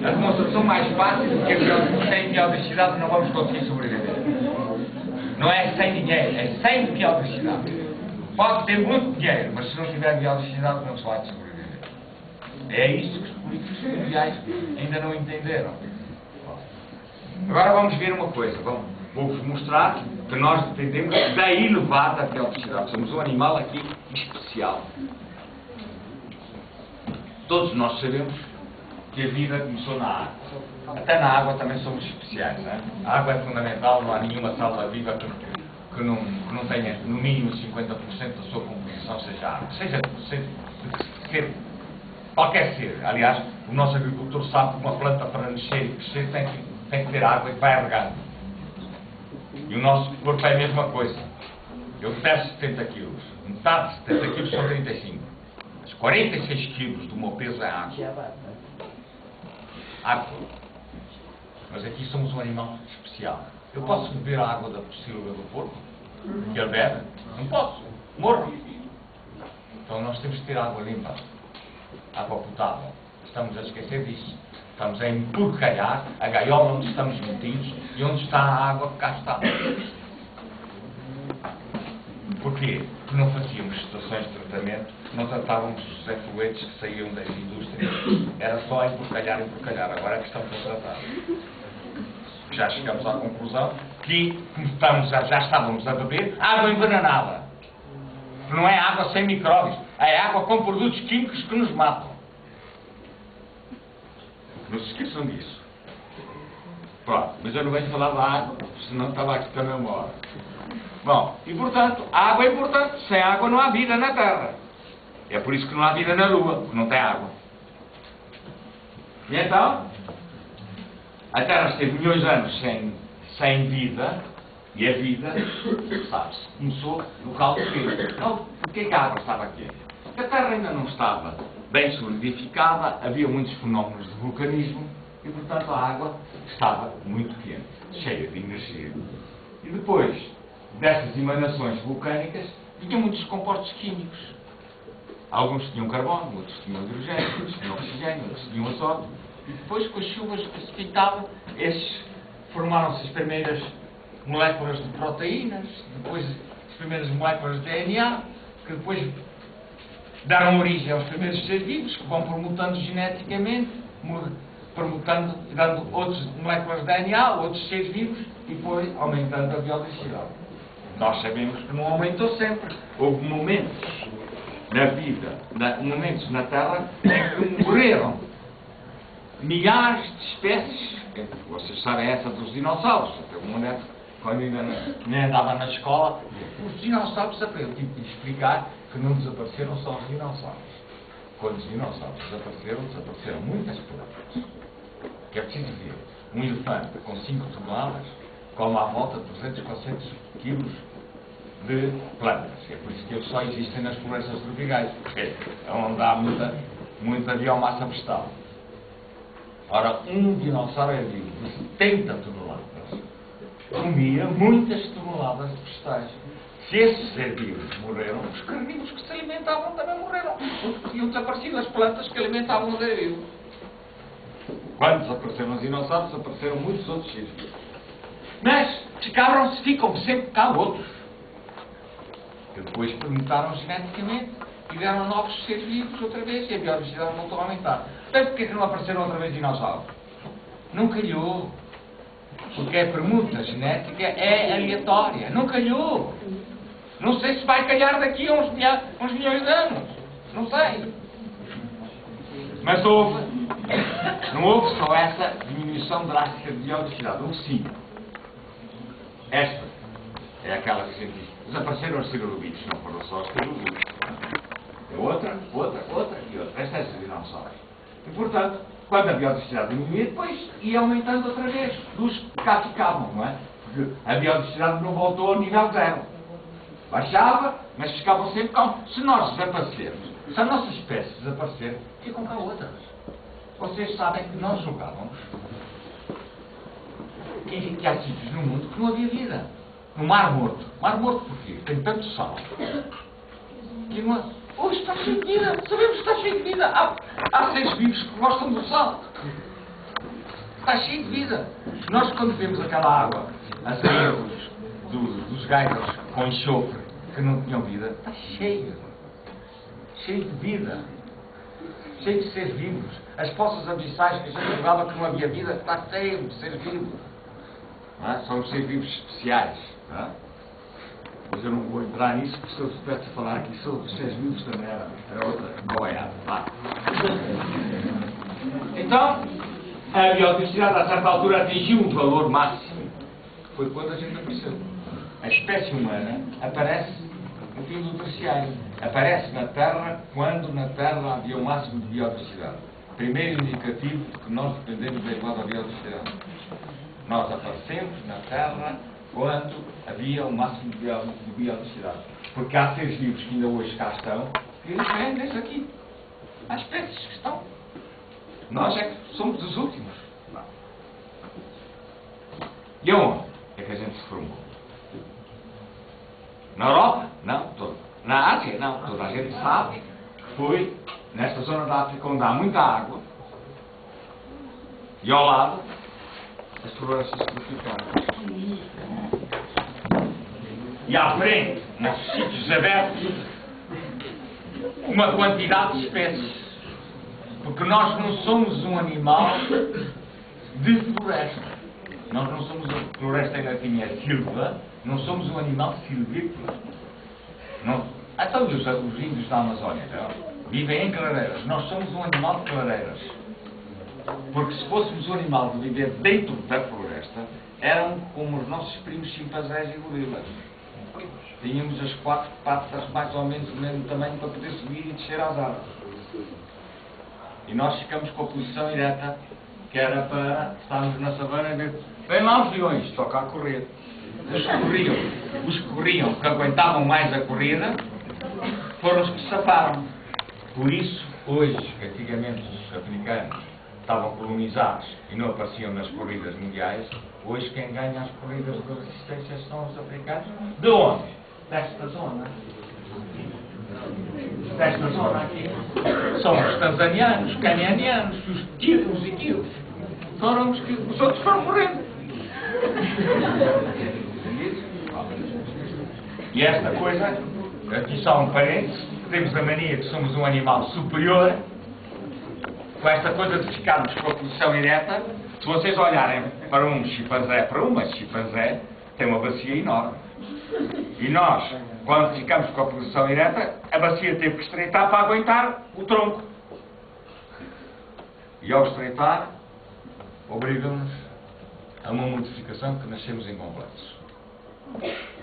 A demonstração mais fácil de que sem biodiversidade não vamos conseguir sobreviver. Não é sem dinheiro, é sem biodiversidade. Pode ter muito dinheiro, mas se não tiver biodiversidade não se vai sobreviver. É isso que os políticos mundiais ainda não entenderam. Agora vamos ver uma coisa. Vou-vos mostrar que nós dependemos da elevada biodiversidade. Somos um animal aqui especial. Todos nós sabemos que a vida começou na água. Até na água também somos especiais. Não é? A água é fundamental, não há nenhuma célula viva que não tenha no mínimo 50% da sua composição seja água. Seja qualquer ser. Aliás, o nosso agricultor sabe que uma planta para nascer e crescer tem que ter água e vai regando. E o nosso corpo é a mesma coisa. Eu peso 70 quilos. Metade de 70 quilos são 35. Mas 46 quilos do meu peso é água. Água. Mas aqui somos um animal especial. Eu posso beber a água da pocilga do porco? Que ele bebe? Não posso. Morro. Então nós temos que ter água limpa. Água potável. Estamos a esquecer disso. Estamos a emporcalhar a gaiola onde estamos metidos e onde está a água que cá está. Porquê? Porque não fazíamos estações de tratamento, não tratávamos os efluentes que saíam das indústrias. Era só emporcalhar. Agora é que estamos a tratar. Já chegamos à conclusão que já estávamos a beber água envenenada. Não é água sem micróbios, é água com produtos químicos que nos matam. Não se esqueçam disso. Pronto, mas eu não venho falar da água, senão estava aqui também uma hora. Bom, e portanto, a água é importante. Sem água não há vida na Terra. É por isso que não há vida na Lua, porque não tem água. E então, a Terra esteve milhões de anos sem vida, e a vida, sabe-se, começou no caldo quente. Então, porquê que a água estava quente? A Terra ainda não estava bem solidificada, havia muitos fenómenos de vulcanismo e, portanto, a água estava muito quente, cheia de energia. E depois dessas emanações vulcânicas, vinham muitos compostos químicos. Alguns tinham carbono, outros tinham hidrogênio, outros tinham oxigênio, outros tinham azoto. E depois, com as chuvas precipitavam, formaram-se as primeiras moléculas de proteínas, depois as primeiras moléculas de DNA, que depois deram origem aos primeiros seres vivos, que vão permutando geneticamente, permutando e dando outras moléculas de DNA, outros seres vivos, e depois aumentando a biodiversidade. Nós sabemos que não aumentou sempre. Houve momentos na vida, momentos na Terra, em que morreram milhares de espécies. Vocês sabem essa dos dinossauros. Teve uma época, quando ainda nem andava na escola, os dinossauros desapareceram. Eu tive de explicar que não desapareceram só os dinossauros. Quando os dinossauros desapareceram muitas plantas. Que é preciso ver. Um elefante com 5 toneladas come à volta de 300, 400 quilos de plantas. É por isso que eles só existem nas florestas tropicais. É onde há muita biomassa vegetal. Ora, um dinossauro é vivo de 70 toneladas. Comia muitas toneladas de vegetais. Se esses seres vivos morreram, os carnívoros que se alimentavam também morreram. Porque tinham desaparecido as plantas que alimentavam o ser vivo. Quando desapareceram os dinossauros, desapareceram muitos outros seres vivos. Mas ficam sempre cá outros. Que depois permutaram geneticamente e vieram novos seres vivos outra vez e a biodiversidade voltou a aumentar. Então porquê que não apareceram outra vez dinossauros? Não calhou. Porque a permuta genética é aleatória. Não calhou. Não sei se vai calhar daqui a uns milhões de anos. Não sei. Mas não houve só essa diminuição drástica de biodiversidade. Houve sim. Esta é aquela que senti. Desapareceram os trilobites, não foram só os trilobites. Outra e outra. Esta é a dinossauros. E, portanto, quando a biodiversidade diminuía, depois ia aumentando outra vez. Dos que cá ficavam, não é? Porque a biodiversidade não voltou ao nível zero. Baixava, mas ficavam sempre com. Se nós desaparecermos, se a nossa espécie desaparecer, ficam cá outras. Vocês sabem que nós julgávamos que há sítios no mundo que não havia vida. No Mar Morto. Mar Morto porquê? Tem tanto sal. Que não há... Hoje está cheio de vida. Sabemos que está cheio de vida. Há seres vivos que gostam do sal. Está cheio de vida. Nós, quando vemos aquela água a sair dos geysers com enxofre que não tinham vida, está cheio. Cheio de vida. Cheio de seres vivos. As poças abissais que a gente julgava que não havia vida, está cheio de seres vivos. Não é? São os seres vivos especiais. Não é? Mas eu não vou entrar nisso, porque se eu estivesse a falar aqui sobre os seres vivos também era outra boiada. Então, a biodiversidade a certa altura atingiu um valor máximo. Foi quando a gente apareceu. A espécie humana aparece no fim do terciário. Aparece na Terra quando na Terra havia o máximo de biodiversidade. Primeiro indicativo de que nós dependemos da igualdade da biodiversidade. Nós aparecemos na Terra quando havia o máximo de biodiversidade. Porque há seres vivos que ainda hoje cá estão e eles prendem-se aqui. Há espécies que estão. Nós é que somos os últimos. Não. E aonde é que a gente se formou? Na Europa? Não. Na Ásia? Não. Toda a gente sabe que foi nesta zona da África onde há muita água e ao lado as florestas tropicais. E à frente, nos sítios abertos, uma quantidade de espécies. Porque nós não somos um animal de floresta. Nós não somos a floresta em latim, é silva. Não somos um animal silvícola. Então os índios da Amazónia vivem em clareiras. Nós somos um animal de clareiras. Porque se fôssemos um animal de viver dentro da floresta, eram como os nossos primos chimpanzés e gorilas. Tínhamos as 4 patas mais ou menos do mesmo tamanho para poder subir e descer às árvores. E nós ficamos com a posição ereta, que era para estarmos na savana e ver, vem lá os leões, toca a correr. Os que corriam, que aguentavam mais a corrida, foram os que se safaram. Por isso, hoje, que antigamente os africanos estavam colonizados e não apareciam nas corridas mundiais, hoje quem ganha as corridas de resistência são os africanos. De onde? Desta zona. Desta zona aqui. São os tanzanianos, os canianianos, os iquios. Foram os outros foram morrendo. E esta coisa, aqui só um parênteses, temos a mania que somos um animal superior, com esta coisa de ficarmos com a posição ereta. Se vocês olharem para um chimpanzé, para uma chimpanzé, tem uma bacia enorme. E nós, quando ficamos com a posição ereta, a bacia teve que estreitar para aguentar o tronco. E ao estreitar, obrigam-nos a uma modificação que nascemos incompletos.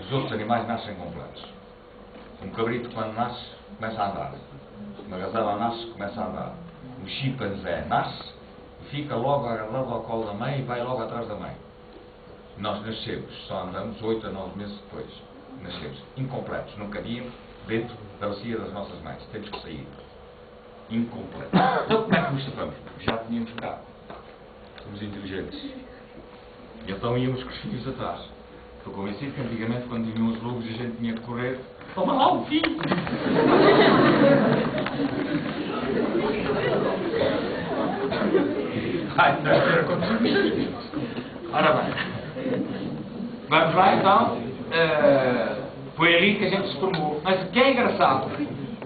Os outros animais nascem completos. Um cabrito, quando nasce, começa a andar. Uma gazela nasce, começa a andar. Um chimpanzé nasce e fica logo agarrado ao colo da mãe e vai logo atrás da mãe. Nós nascemos, só andamos 8 a 9 meses depois. Nascemos incompletos, nunca víamos dentro da bacia das nossas mães. Temos que sair. Incompletos. Então como é que nos safamos? Porque já tínhamos cá. Somos inteligentes. E então íamos com os filhos atrás. Estou convencido que antigamente, quando vinham os lobos e a gente tinha que correr, toma lá o filho! Ai, não deve ter acontecido. Ora bem, vamos lá então. Foi ali que a gente se formou. Mas o que é engraçado,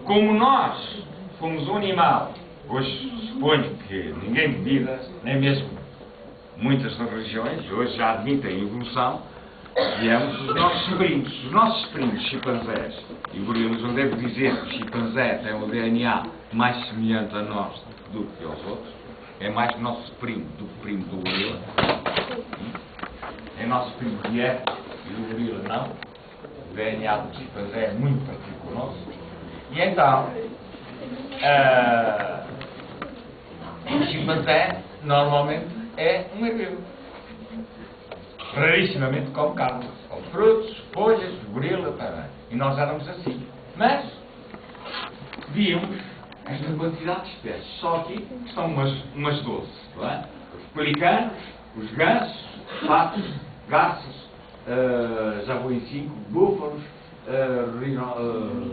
como nós fomos um animal, hoje suponho que ninguém duvida, nem mesmo muitas das religiões, hoje já admitem evolução, viemos os nossos primos chimpanzés e gorilas. Eu devo dizer que o chimpanzé tem um DNA mais semelhante a nós do que aos outros. É mais nosso primo do que primo do gorila. É nosso primo direto e do gorila não. O DNA do chimpanzé é muito parecido com o nosso. E então, o chimpanzé normalmente é um herbívoro. Rarissimamente come carne, come frutos, folhas, gorila, e nós éramos assim. Mas víamos esta quantidade de espécies. Só aqui estão umas 12, não é? Os pelicanos, os gansos, patos, garças, já vou em 5, búfalos,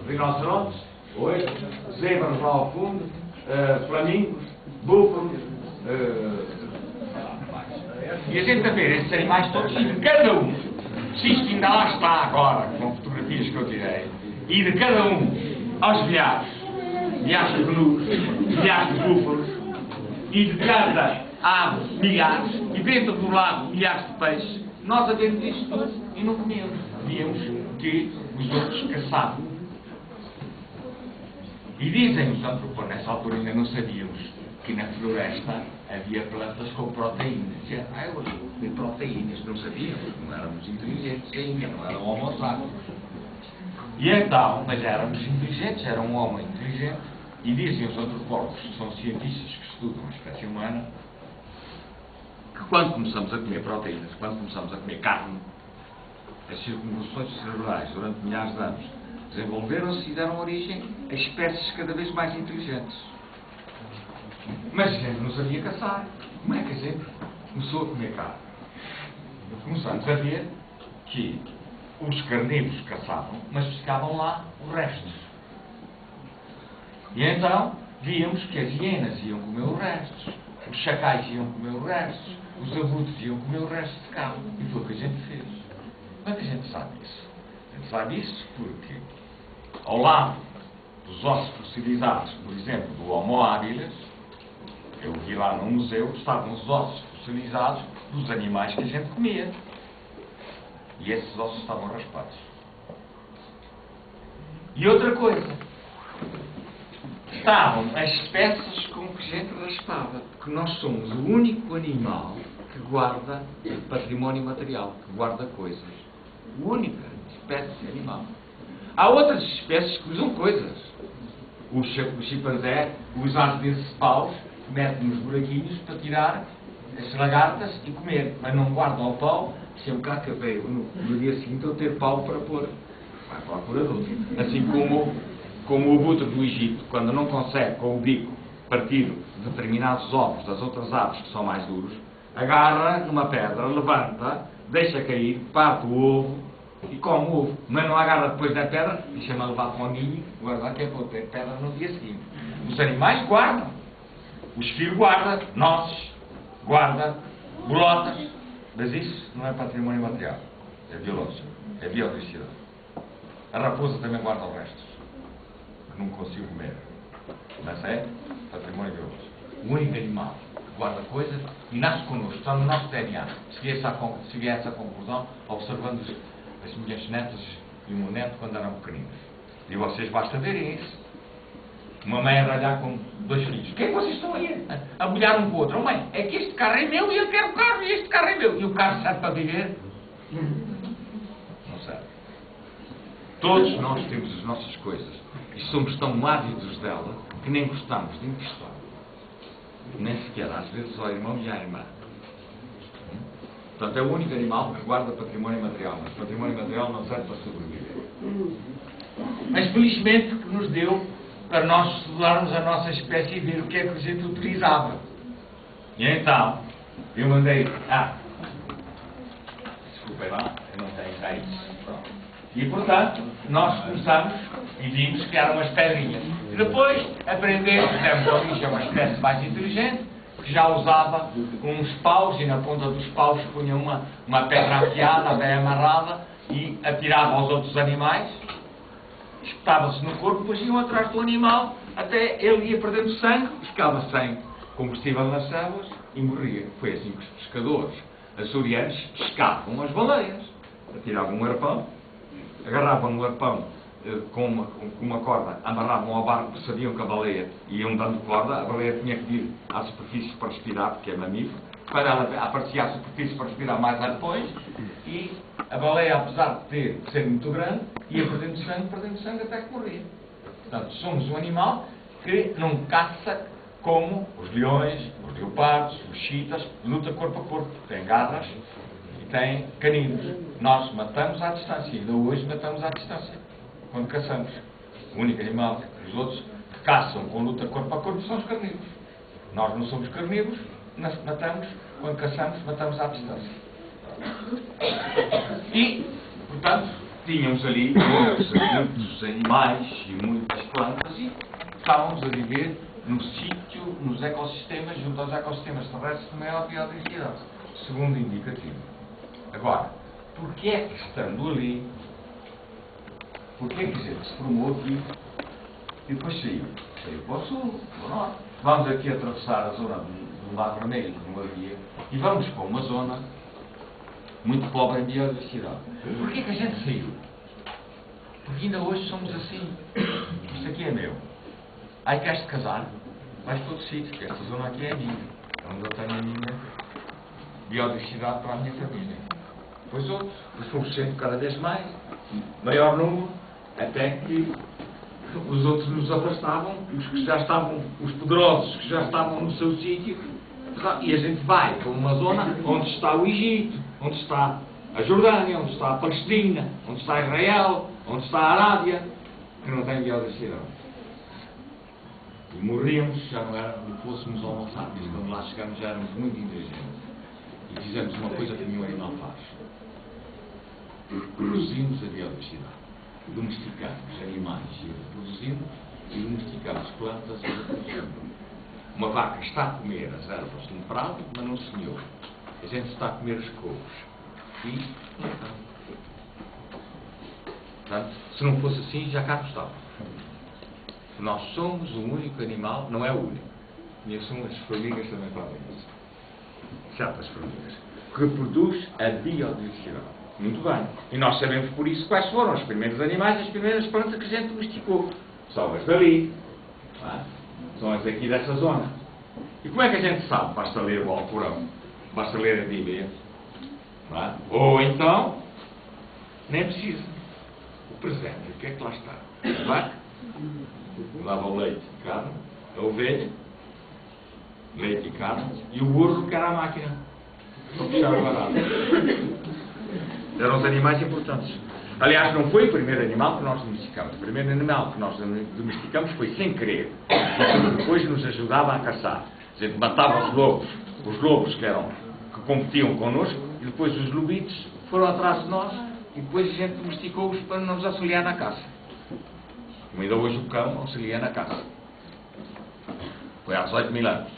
rinocerontes, 8, zebras lá ao fundo, flamingos, búfalos, e a gente a ver esses animais todos, e de cada um, se isto ainda lá está agora, com fotografias que eu tirei, e de cada um, aos milhares de gnus, milhares de búfalos, e de cada ave, milhares, e dentro do lago, milhares de peixes, nós a vermos isto tudo e não comíamos. Víamos que os outros caçavam. E dizem os antropólogos, nessa altura ainda não sabíamos, que na floresta havia plantas com proteínas. Dizia, eu vou comer proteínas. Não sabíamos, não éramos inteligentes ainda, não eram homo sapiens. E então, mas éramos inteligentes, era um homem inteligente, e dizem os antropólogos, que são cientistas que estudam a espécie humana, que quando começamos a comer proteínas, quando começamos a comer carne, as circunvoluções cerebrais durante milhares de anos desenvolveram-se e deram origem a espécies cada vez mais inteligentes. Mas a gente não sabia caçar. Como é que a gente começou a comer carne? Começamos a ver que os carnívoros caçavam, mas ficavam lá os restos. E então víamos que as hienas iam comer os restos, os chacais iam comer os restos, os abutres iam comer os restos de carne. E foi o que a gente fez. Como é que a gente sabe isso? A gente sabe isso porque, ao lado dos ossos fossilizados, por exemplo, do Homo habilis, eu vi lá no museu, estavam os ossos fossilizados dos animais que a gente comia. E esses ossos estavam raspados. E outra coisa, estavam as espécies com que a gente raspava, porque nós somos o único animal que guarda património material, que guarda coisas. A única espécie animal. Há outras espécies que usam coisas. O chimpanzé usa às vezes paus, mete nos buraquinhos para tirar as lagartas e comer, mas não guarda o pau, sempre cá que no dia seguinte eu ter pau para pôr. Vai procurar outro. Assim como como o abutre do Egito, quando não consegue com o bico partir determinados ovos das outras aves que são mais duros, agarra numa pedra, levanta, deixa cair, parte o ovo e come o ovo. Mas não agarra depois da pedra e chama a levar para o ninho, guardar que é para ter pedra no dia seguinte. Os animais guardam. O esfiro guarda, nozes, guarda, bolotas. Mas isso não é património material. É biológico. É biodiversidade. A raposa também guarda o resto, que não consigo comer. Mas é património biológico. O único animal que guarda coisas e nasce connosco, está no nosso DNA. Se viesse a essa conclusão, observando as minhas netas e o meu neto quando eram pequeninos. E vocês basta verem isso. Uma mãe a ralhar com 2 filhos. O que é que vocês estão aí a bolhar um com o outro? Oh, mãe, é que este carro é meu e eu quero o carro e este carro é meu. E o carro serve para viver? Não serve. Todos nós temos as nossas coisas e somos tão ávidos dela que nem gostamos de emprestar. Nem sequer, às vezes, ao irmão e à irmã. Portanto, é o único animal que guarda património material, mas património material não serve para sobreviver. Mas felizmente que nos deu para nós estudarmos a nossa espécie e ver o que é que a gente utilizava. E então, eu mandei... desculpem lá, eu não tenho cá isso. Pronto. E portanto, nós começamos e vimos que eram umas pedrinhas. E depois aprendemos, demos origem a uma espécie mais inteligente, que já usava uns paus e na ponta dos paus punha uma pedra afiada, bem amarrada, e atirava aos outros animais, espetava-se no corpo, depois iam atrás do animal, até ele ia perdendo sangue, ficava sem combustível nas células e morria. Foi assim que os pescadores açorianos pescavam as baleias. Atiravam um arpão, agarravam o arpão com uma corda, amarravam ao barco, sabiam que a baleia iam dando corda, a baleia tinha que vir à superfície para respirar, porque é mamífero, para ela aparecer à superfície para respirar mais lá depois, e a baleia, apesar de ser muito grande, ia perdendo sangue até que morria. Portanto, somos um animal que não caça como os leões, os leopardos, os chitas, luta corpo a corpo, tem garras e tem caninos. Nós matamos à distância, ainda hoje matamos à distância, quando caçamos. O único animal que os outros que caçam com luta corpo a corpo são os carnívoros. Nós não somos carnívoros, nós matamos, quando caçamos, matamos à distância. E, portanto, tínhamos ali muitos animais e muitas plantas e estávamos a viver num sítio, nos ecossistemas, junto aos ecossistemas terrestres de maior biodiversidade, segundo indicativo. Agora, porquê é que estando ali, porquê é que a gente se formou aqui e depois saiu para o sul, para o norte? Vamos aqui atravessar a zona do Mar Vermelho, que não havia, e vamos para uma zona muito pobre em biodiversidade. Porquê que a gente saiu? Porque ainda hoje somos assim. Isto aqui é meu. Ai, queres-te casar? Vais para outro sítio, que esta zona aqui é minha. É onde eu tenho a minha biodiversidade para a minha família. Depois outros. Depois fomos sempre cada vez mais, maior número, até que os outros nos afastavam, os que já estavam, os poderosos que já estavam no seu sítio, e a gente vai para uma zona onde está o Egito, onde está a Jordânia, onde está a Palestina, onde está Israel, onde está a Arábia, que não tem biodiversidade. E morríamos, já não era, fôssemos homo sapiens, quando lá chegamos já éramos muito inteligentes. E fizemos uma coisa que nenhum animal faz. Produzimos a biodiversidade. Domesticamos animais e reproduzimos, e domesticamos plantas e reproduzimos. Uma vaca está a comer as ervas de um prado, mas não se senhor. A gente está a comer os couros. E não está. Portanto, se não fosse assim, já cá estava. Nós somos o único animal, não é o único. E as formigas também fazem isso. Certas formigas. Que reproduz a biodiversidade. Muito bem. E nós sabemos por isso quais foram os primeiros animais, as primeiras plantas que a gente domesticou. São as dali. São as aqui dessa zona. E como é que a gente sabe? Basta ler o Alcorão. Basta ler a Bíblia. Ou então, nem precisa. O presente, o que é que lá está? A vaca, lava o leite e carne, a ovelha, leite e carne, e o burro que era a máquina para puxar o arado. Eram os animais importantes. Aliás, não foi o primeiro animal que nós domesticamos. O primeiro animal que nós domesticamos foi sem querer. Depois nos ajudava a caçar. A gente matava os lobos que competiam connosco, e depois os lobitos foram atrás de nós, e depois a gente domesticou-os para nos auxiliar na caça. Como ainda hoje o cão auxilia na caça. Foi há 18 mil anos.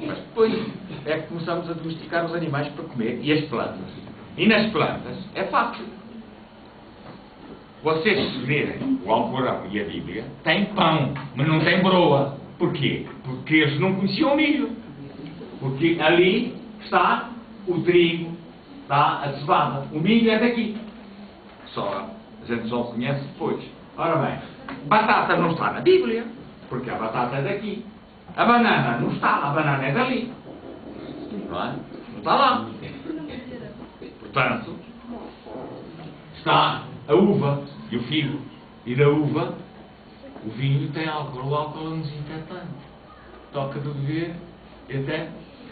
Mas depois é que começamos a domesticar os animais para comer, e as plantas. E nas plantas é fácil. Vocês, se lerem o Alcorão e a Bíblia, têm pão, mas não têm broa. Porquê? Porque eles não conheciam o milho. Porque ali está o trigo, está a cevada. O milho é daqui. A gente só o conhece depois. Ora bem, batata não está na Bíblia, porque a batata é daqui. A banana não está, a banana é dali. Não é? Não está lá. Portanto, está a uva e o figo. E da uva, o vinho tem álcool. O álcool é um desinfetante. Toca de beber, e até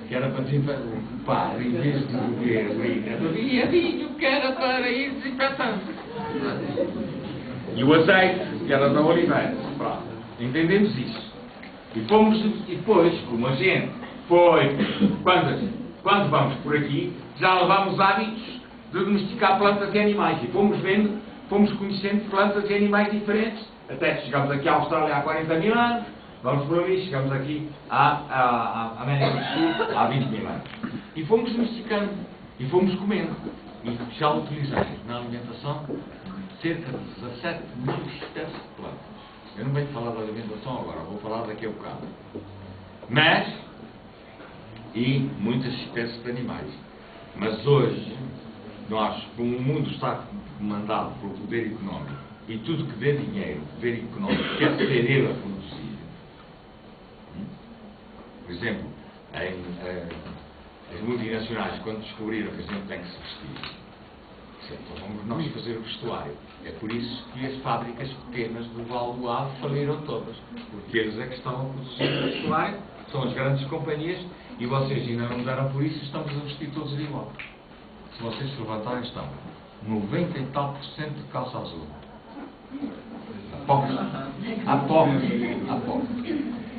que era para desinfetar. Pá, em vez de beber vinho, é vinho que era para ir desinfetante. E o azeite, que era da oliveira. Pronto. Entendemos isso. E depois, como a gente foi, quando vamos por aqui, já levamos hábitos de domesticar plantas e animais. E fomos conhecendo plantas e animais diferentes, até que chegamos aqui à Austrália há 40 mil anos, vamos por ali, chegamos aqui à América do Sul há 20 mil anos. E fomos domesticando, e fomos comendo. E já utilizamos na alimentação cerca de 17 mil espécies de plantas. Eu não venho falar da alimentação agora, vou falar daqui a bocado. E muitas espécies de animais. Mas hoje, nós, como o mundo está comandado pelo poder económico, e tudo que dê dinheiro, o poder económico quer ser ele a produzir. Por exemplo, as multinacionais, quando descobriram que a gente tem que se vestir, então vamos nós fazer o vestuário. É por isso que as fábricas pequenas do Val do Ave faliram todas. Porque eles é que estão a produzir o vestuário, são as grandes companhias, e vocês ainda não deram por isso, estamos a vestir todos de igual. Se vocês se levantarem, estão 90 e tal % de calça azul. Há poucos.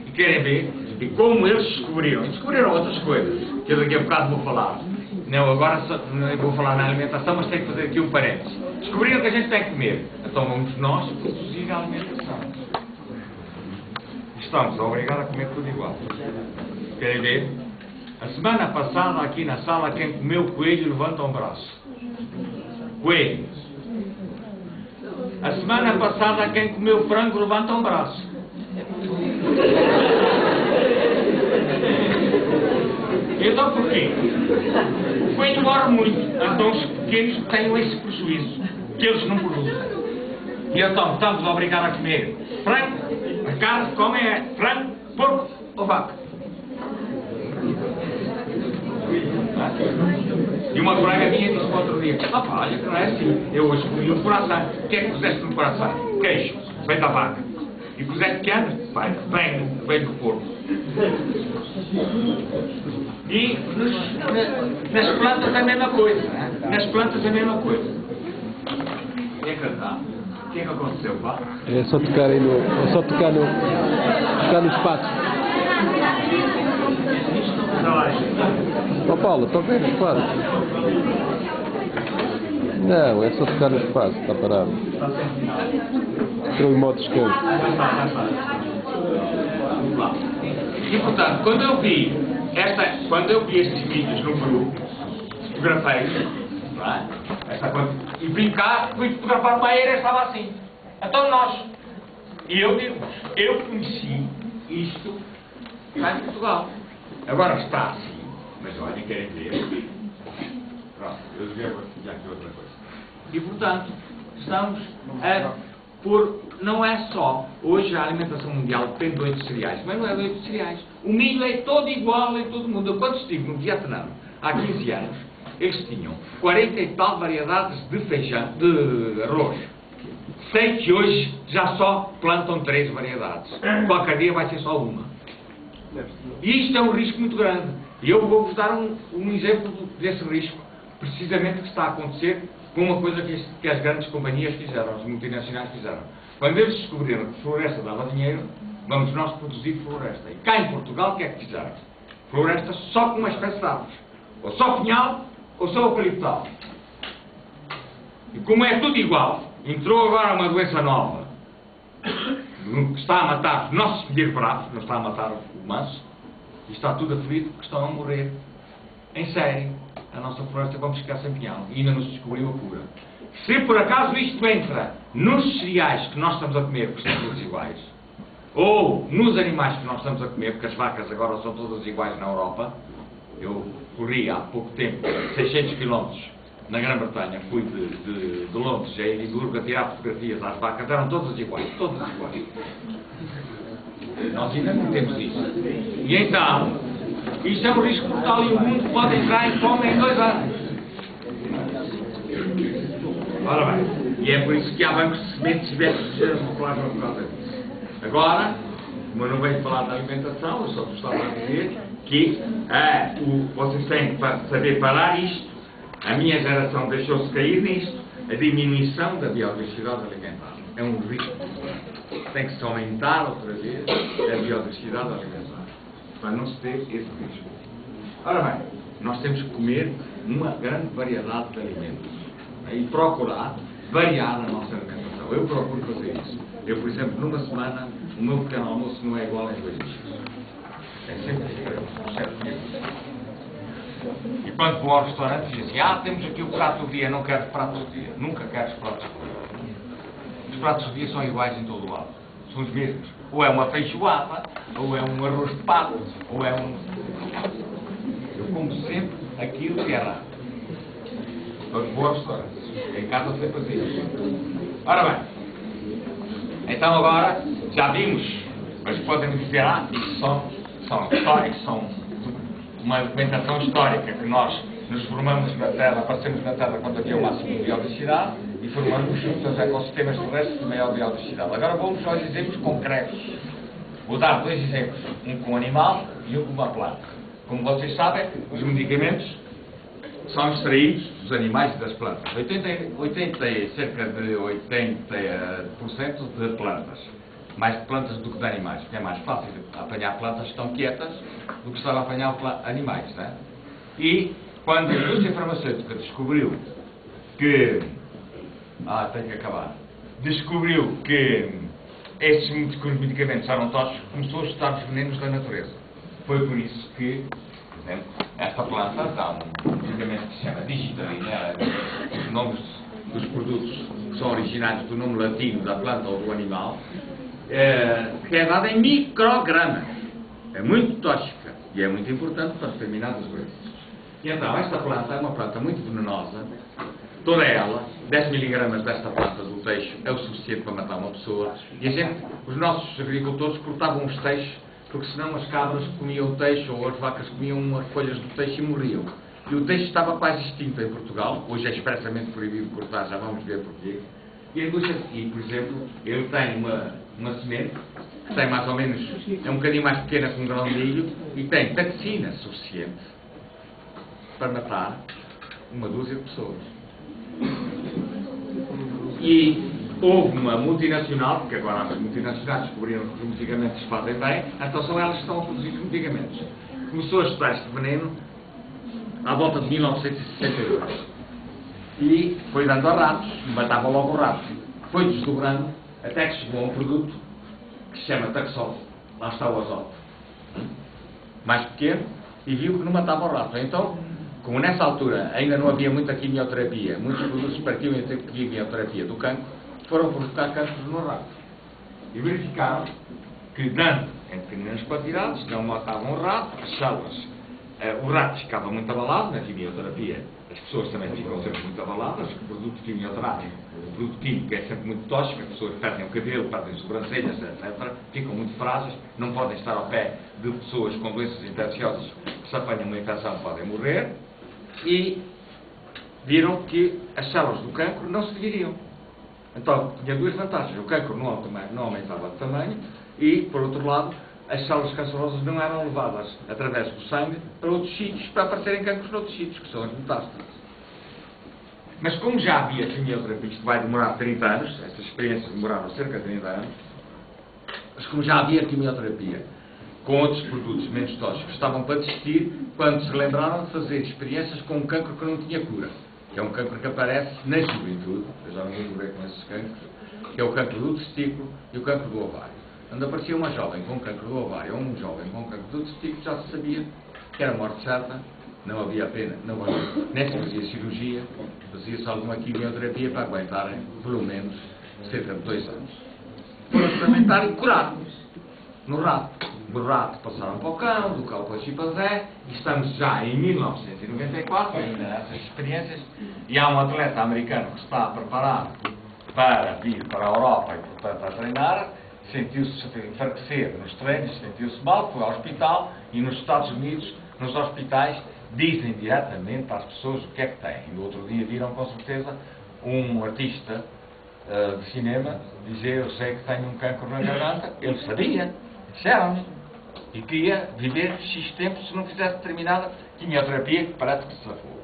E querem ver? E como eles descobriram outras coisas, que eu daqui a bocado vou falar. Não, agora vou falar na alimentação, mas tenho que fazer aqui um parênteses. Descobriram que a gente tem que comer. Então vamos nós produzir a alimentação. Estamos obrigados a comer tudo igual. Querem ver? A semana passada, aqui na sala, quem comeu coelho levanta um braço. Coelho. A semana passada, quem comeu frango levanta um braço. Então porquê? O coelho morre muito, então os pequenos têm esse prejuízo, que eles não produzem. E então estamos obrigados a comer frango, a carne que comem é frango, porco ou vaca. E uma colega minha disse no outro dia, olha que não é assim, eu hoje comi um coração. O que é que puseste no coração? Queijo, vem da vaca. E puseste que ano? Vem do porco. E nas plantas é a mesma coisa, né? Nas plantas é a mesma coisa. É cantar. O que é que aconteceu, pá? É só tocar aí no. É só tocar no espaço. Ó Paulo, toca aí no espaço. Não, é só tocar no espaço, está parado. Entrou em modo descanso. E portanto, quando eu vi estes vídeos no grupo, fotografei, não é? E vim cá, fui fotografar uma era e estava assim. Então nós, e eu digo, eu conheci isto cá em Portugal. Agora está assim, mas olhem, querem ver. Pronto, eu devia partilhar aqui outra coisa. E portanto, estamos a pôr, não é só, hoje a alimentação mundial tem 8 cereais, mas não é 8 cereais. O milho é todo igual em todo o mundo. Eu quando estive no Vietnã, há 15 anos, eles tinham 40 e tal variedades de feijão, de arroz. Sei que hoje já só plantam 3 variedades. Qualquer dia vai ser só uma. E isto é um risco muito grande. E eu vou-vos dar um exemplo desse risco, precisamente que está a acontecer com uma coisa que as grandes companhias fizeram, as multinacionais fizeram. Quando eles descobriram que floresta dava dinheiro, vamos nós produzir floresta. E cá em Portugal, o que é que fizeram? Floresta só com uma espécie de árvores. Ou só pinhal, ou só eucaliptal. E como é tudo igual, entrou agora uma doença nova, que está a matar os nossos milheiros bravos, não está a matar o manso, e está tudo aflito porque estão a morrer. Em série, a nossa floresta vamos ficar sem pinhal. E ainda não se descobriu a cura. Se por acaso isto entra nos cereais que nós estamos a comer, porque são todos iguais, ou nos animais que nós estamos a comer, porque as vacas agora são todas iguais na Europa. Eu corri há pouco tempo 600 km na Grã-Bretanha, fui de Londres a Edimburgo a tirar fotografias às vacas, eram todas iguais, todas iguais. Nós ainda não temos isso. E então, isto é um risco mortal e o mundo pode entrar em fome em 2 anos. Ora bem, e é por isso que há bancos de sementes e becos de gênero popular por causa disso. Agora, como eu não venho falar da alimentação, eu só vos estava a dizer que vocês têm que saber parar isto. A minha geração deixou-se cair nisto, a diminuição da biodiversidade alimentar. É um risco. Tem que se aumentar outra vez a biodiversidade alimentar, para não se ter esse risco. Ora bem, nós temos que comer uma grande variedade de alimentos e procurar variar a nossa alimentação. Eu procuro fazer isso. Eu, por exemplo, numa semana, o meu pequeno almoço não é igual em 2 dias. É sempre diferente. E quando vou ao restaurante dizem assim, temos aqui o prato do dia, não quero pratos do dia. Nunca quero os pratos do dia. Os pratos do dia são iguais em todo o lado. São os mesmos. Ou é uma feijoada, ou é um arroz de pato, ou é um... Eu como sempre aquilo que é raro. Quando vou ao restaurante. Em casa sei fazer isso. Ora bem. Então agora, já vimos, mas podem dizer, isso são históricos, são uma alimentação histórica, que nós nos formamos na Terra, aparecemos na Terra quando havia o máximo de biodiversidade e formamos juntos os ecossistemas terrestres de maior biodiversidade. Agora vamos aos exemplos concretos. Vou dar 2 exemplos, um com um animal e um com uma planta. Como vocês sabem, os medicamentos são extraídos dos animais e das plantas. Cerca de 80% de plantas. Mais de plantas do que de animais, porque é mais fácil apanhar plantas que estão quietas do que estar a apanhar animais, não é? E quando a indústria farmacêutica descobriu que... tem que acabar. Descobriu que esses medicamentos eram tóxicos, começou a estudar os venenos da natureza. Foi por isso que, por exemplo, esta planta dá um medicamento que se chama digitalina, os nomes dos produtos que são originários do nome latino da planta ou do animal, que é dada em microgramas. É muito tóxica e é muito importante para determinadas doenças. E então, esta planta é uma planta muito venenosa. Toda ela, 10 miligramas desta planta do teixo é o suficiente para matar uma pessoa. E os nossos agricultores cortavam os teixos, porque senão as cabras comiam o teixo ou as vacas comiam as folhas do teixo e morriam. E o teixo estava quase extinto em Portugal. Hoje é expressamente proibido cortar, já vamos ver porquê. E a indústria, por exemplo, ele tem uma semente que tem mais ou menos, é um bocadinho mais pequena que um grão de milho e tem toxina suficiente para matar uma dúzia de pessoas. E houve uma multinacional, porque agora as multinacionais descobriram que os medicamentos fazem bem, então são elas que estão a produzir os medicamentos. Começou a estudar este veneno à volta de 1962. E foi dando a ratos, matava logo o rato. Foi desdobrando até que chegou a um produto que se chama Taxol. Lá está o azoto. Mais pequeno, e viu que não matava o rato. Então, como nessa altura ainda não havia muita quimioterapia, muitos produtos partiam em quimioterapia do cancro, foram provocar cancros no rato. E verificaram que, dando em pequenas quantidades, não matavam o rato, as células. O rato ficava muito abalado na quimioterapia. As pessoas também ficam sempre muito abaladas, porque o produto quimioterápico, o produto químico é sempre muito tóxico, as pessoas perdem o cabelo, perdem as sobrancelhas, etc. Ficam muito frágeis, não podem estar ao pé de pessoas com doenças infecciosas que se apanham uma infecção podem morrer. E viram que as células do cancro não se dividiam. Então, tinha 2 vantagens. O cancro não aumentava de tamanho e, por outro lado, as células cancerosas não eram levadas através do sangue para outros sítios, para aparecerem cancros noutros sítios, que são as metástases. Mas como já havia quimioterapia, isto vai demorar 30 anos, estas experiências demoraram cerca de 30 anos, mas como já havia quimioterapia com outros produtos menos tóxicos, estavam para desistir quando se lembraram de fazer experiências com um cancro que não tinha cura, que é um cancro que aparece na juventude, eu já não vou morrer com esses cancros, que é o cancro do testículo e o cancro do ovário. Quando aparecia uma jovem com cancro do ovário ou um jovem com cancro do testículo, já se sabia que era morte certa, não havia pena, nem se fazia cirurgia, fazia-se alguma quimioterapia para aguentarem pelo menos cerca de 2 anos. Foram experimentar e curaram no rato. Do rato passaram para o cão, do cão para o chimpanzé, e estamos já em 1994, ainda nessas experiências, e há um atleta americano que se está a preparar para vir para a Europa e, portanto, a treinar, sentiu-se enfraquecer nos treinos, sentiu-se mal, foi ao hospital, e nos Estados Unidos, nos hospitais, dizem diretamente às pessoas o que é que têm. E no outro dia viram, com certeza, um artista de cinema dizer: eu sei que tenho um cancro na garganta. Ele sabia, disseram-lhe, e queria viver X tempo se não fizesse determinada quimioterapia, que parece que se safou.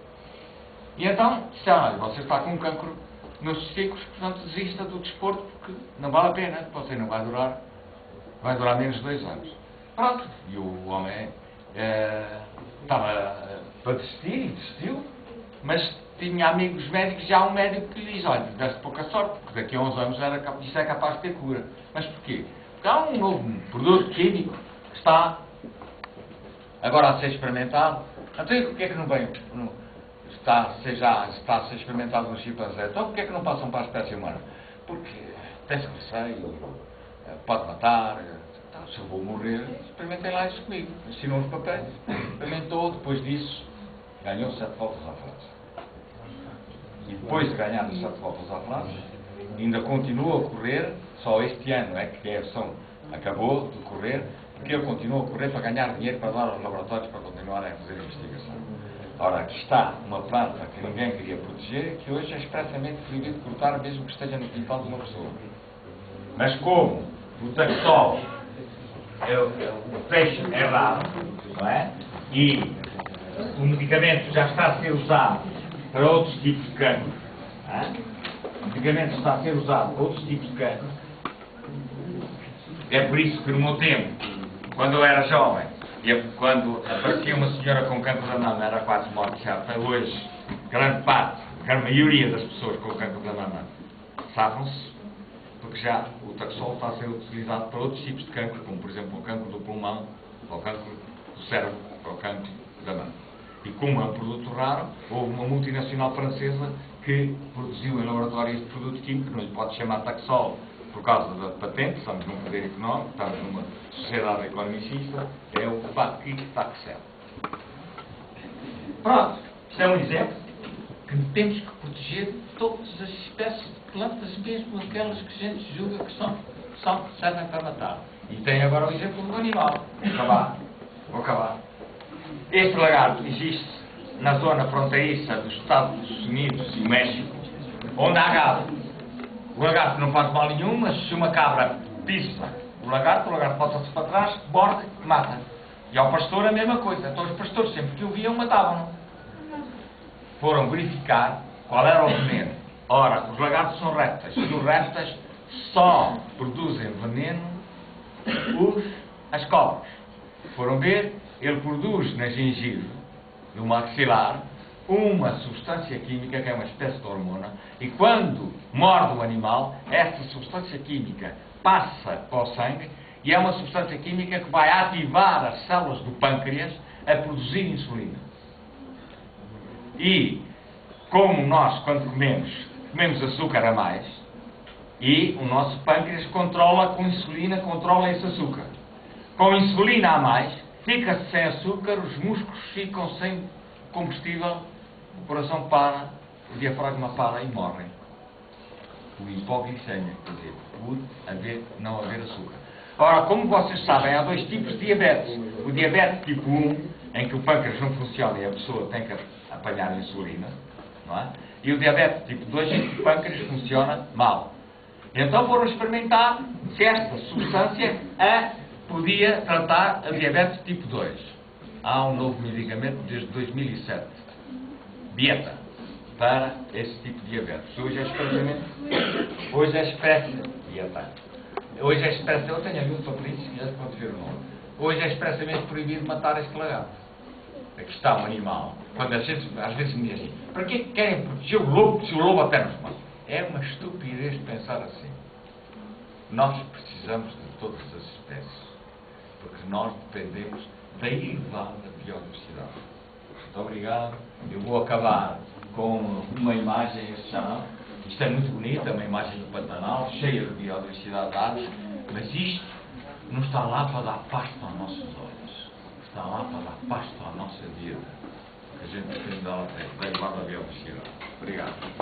E então disseram: olha, você está com um cancro nos testículos, portanto desista do desporto, porque não vale a pena, você não vai durar menos de 2 anos. Pronto, e o homem estava para desistir e desistiu, mas tinha amigos médicos, já um médico que lhe diz: olha, deste pouca sorte, porque daqui a uns anos isto é capaz de ter cura. Mas porquê? Porque há um novo produto químico que está agora a ser experimentado. Então, porquê é que não vem? Está a ser experimentado no chimpanzé. Então, porquê é que não passam para a espécie humana? Porque tem-se receio, pode matar. Então, se eu vou morrer, experimentem lá isso comigo. Assinou os papéis, experimentou. Depois disso, ganhou 7 voltas à França. E depois de ganhar as 7 voltas à França, ainda continua a correr. Só este ano é que a versão acabou de correr, porque ele continua a correr para ganhar dinheiro para dar aos laboratórios para continuarem a fazer a investigação. Ora, aqui está uma planta que ninguém queria proteger, que hoje é expressamente proibido cortar, mesmo que esteja no quintal de uma pessoa. Mas como o taxol, o peixe é raro, não é? E o medicamento já está a ser usado para outros tipos de cancro, o medicamento está a ser usado para outros tipos de cancro. É por isso que no meu tempo, quando eu era jovem, quando aparecia uma senhora com cancro da mama, era quase morte certa. Hoje, grande parte, a maioria das pessoas com cancro da mama safam-se, porque já o taxol está a ser utilizado para outros tipos de cancro, como por exemplo o cancro do pulmão, ou o cancro do cérebro, ou o cancro da mama. E como é um produto raro, houve uma multinacional francesa que produziu em laboratório este produto químico, não lhe pode chamar taxol por causa da patente, estamos num poder económico, estamos numa sociedade economicista, é o Taxel. Pronto, isto é um exemplo que temos que proteger todas as espécies de plantas, mesmo aquelas que a gente julga que servem para matar. E tem agora o exemplo do animal. Vou acabar. Este lagarto existe na zona fronteiriça dos Estados Unidos e México, onde há gado. O lagarto não faz mal nenhum, mas se uma cabra pisa o lagarto volta-se para trás, morde e mata. E ao pastor a mesma coisa. Então os pastores, sempre que o viam, matavam-no. Foram verificar qual era o veneno. Ora, os lagartos são répteis. E os répteis só produzem veneno as cobras. Foram ver, ele produz na gengiva, no maxilar, uma substância química que é uma espécie de hormona, e quando morde o animal, essa substância química passa para o sangue e é uma substância química que vai ativar as células do pâncreas a produzir insulina. E como nós, quando comemos açúcar a mais, e o nosso pâncreas controla com insulina, controla esse açúcar. Com insulina a mais, fica-se sem açúcar, os músculos ficam sem combustível, o coração para, o diafragma para e morrem. O hipoglicemia, quer dizer, por não haver açúcar. Ora, como vocês sabem, há 2 tipos de diabetes. O diabetes tipo 1, em que o pâncreas não funciona e a pessoa tem que apanhar insulina, não é? E o diabetes tipo 2, em que o pâncreas funciona mal. Então foram experimentar se esta substância podia tratar a diabetes tipo 2. Há um novo medicamento desde 2007. Dieta. para esse tipo de diabetes. Hoje é expressamente, hoje é expressa, hoje é expressa, eu tenho ali um papelinho, se quiser pode ver o nome. Hoje é expressamente proibido matar este lagarto. A questão animal, quando a gente às vezes me diz assim, para que querem proteger o lobo se o lobo até nos mata? É uma estupidez pensar assim. Nós precisamos de todas as espécies, porque nós dependemos da elevada biodiversidade. Muito obrigado. Eu vou acabar com uma imagem este chão. Isto é muito bonito, é uma imagem do Pantanal, cheia de biodiversidade de aves, mas isto não está lá para dar pasto aos nossos olhos. Está lá para dar pasto à nossa vida. A gente depende da elevada biodiversidade. Obrigado.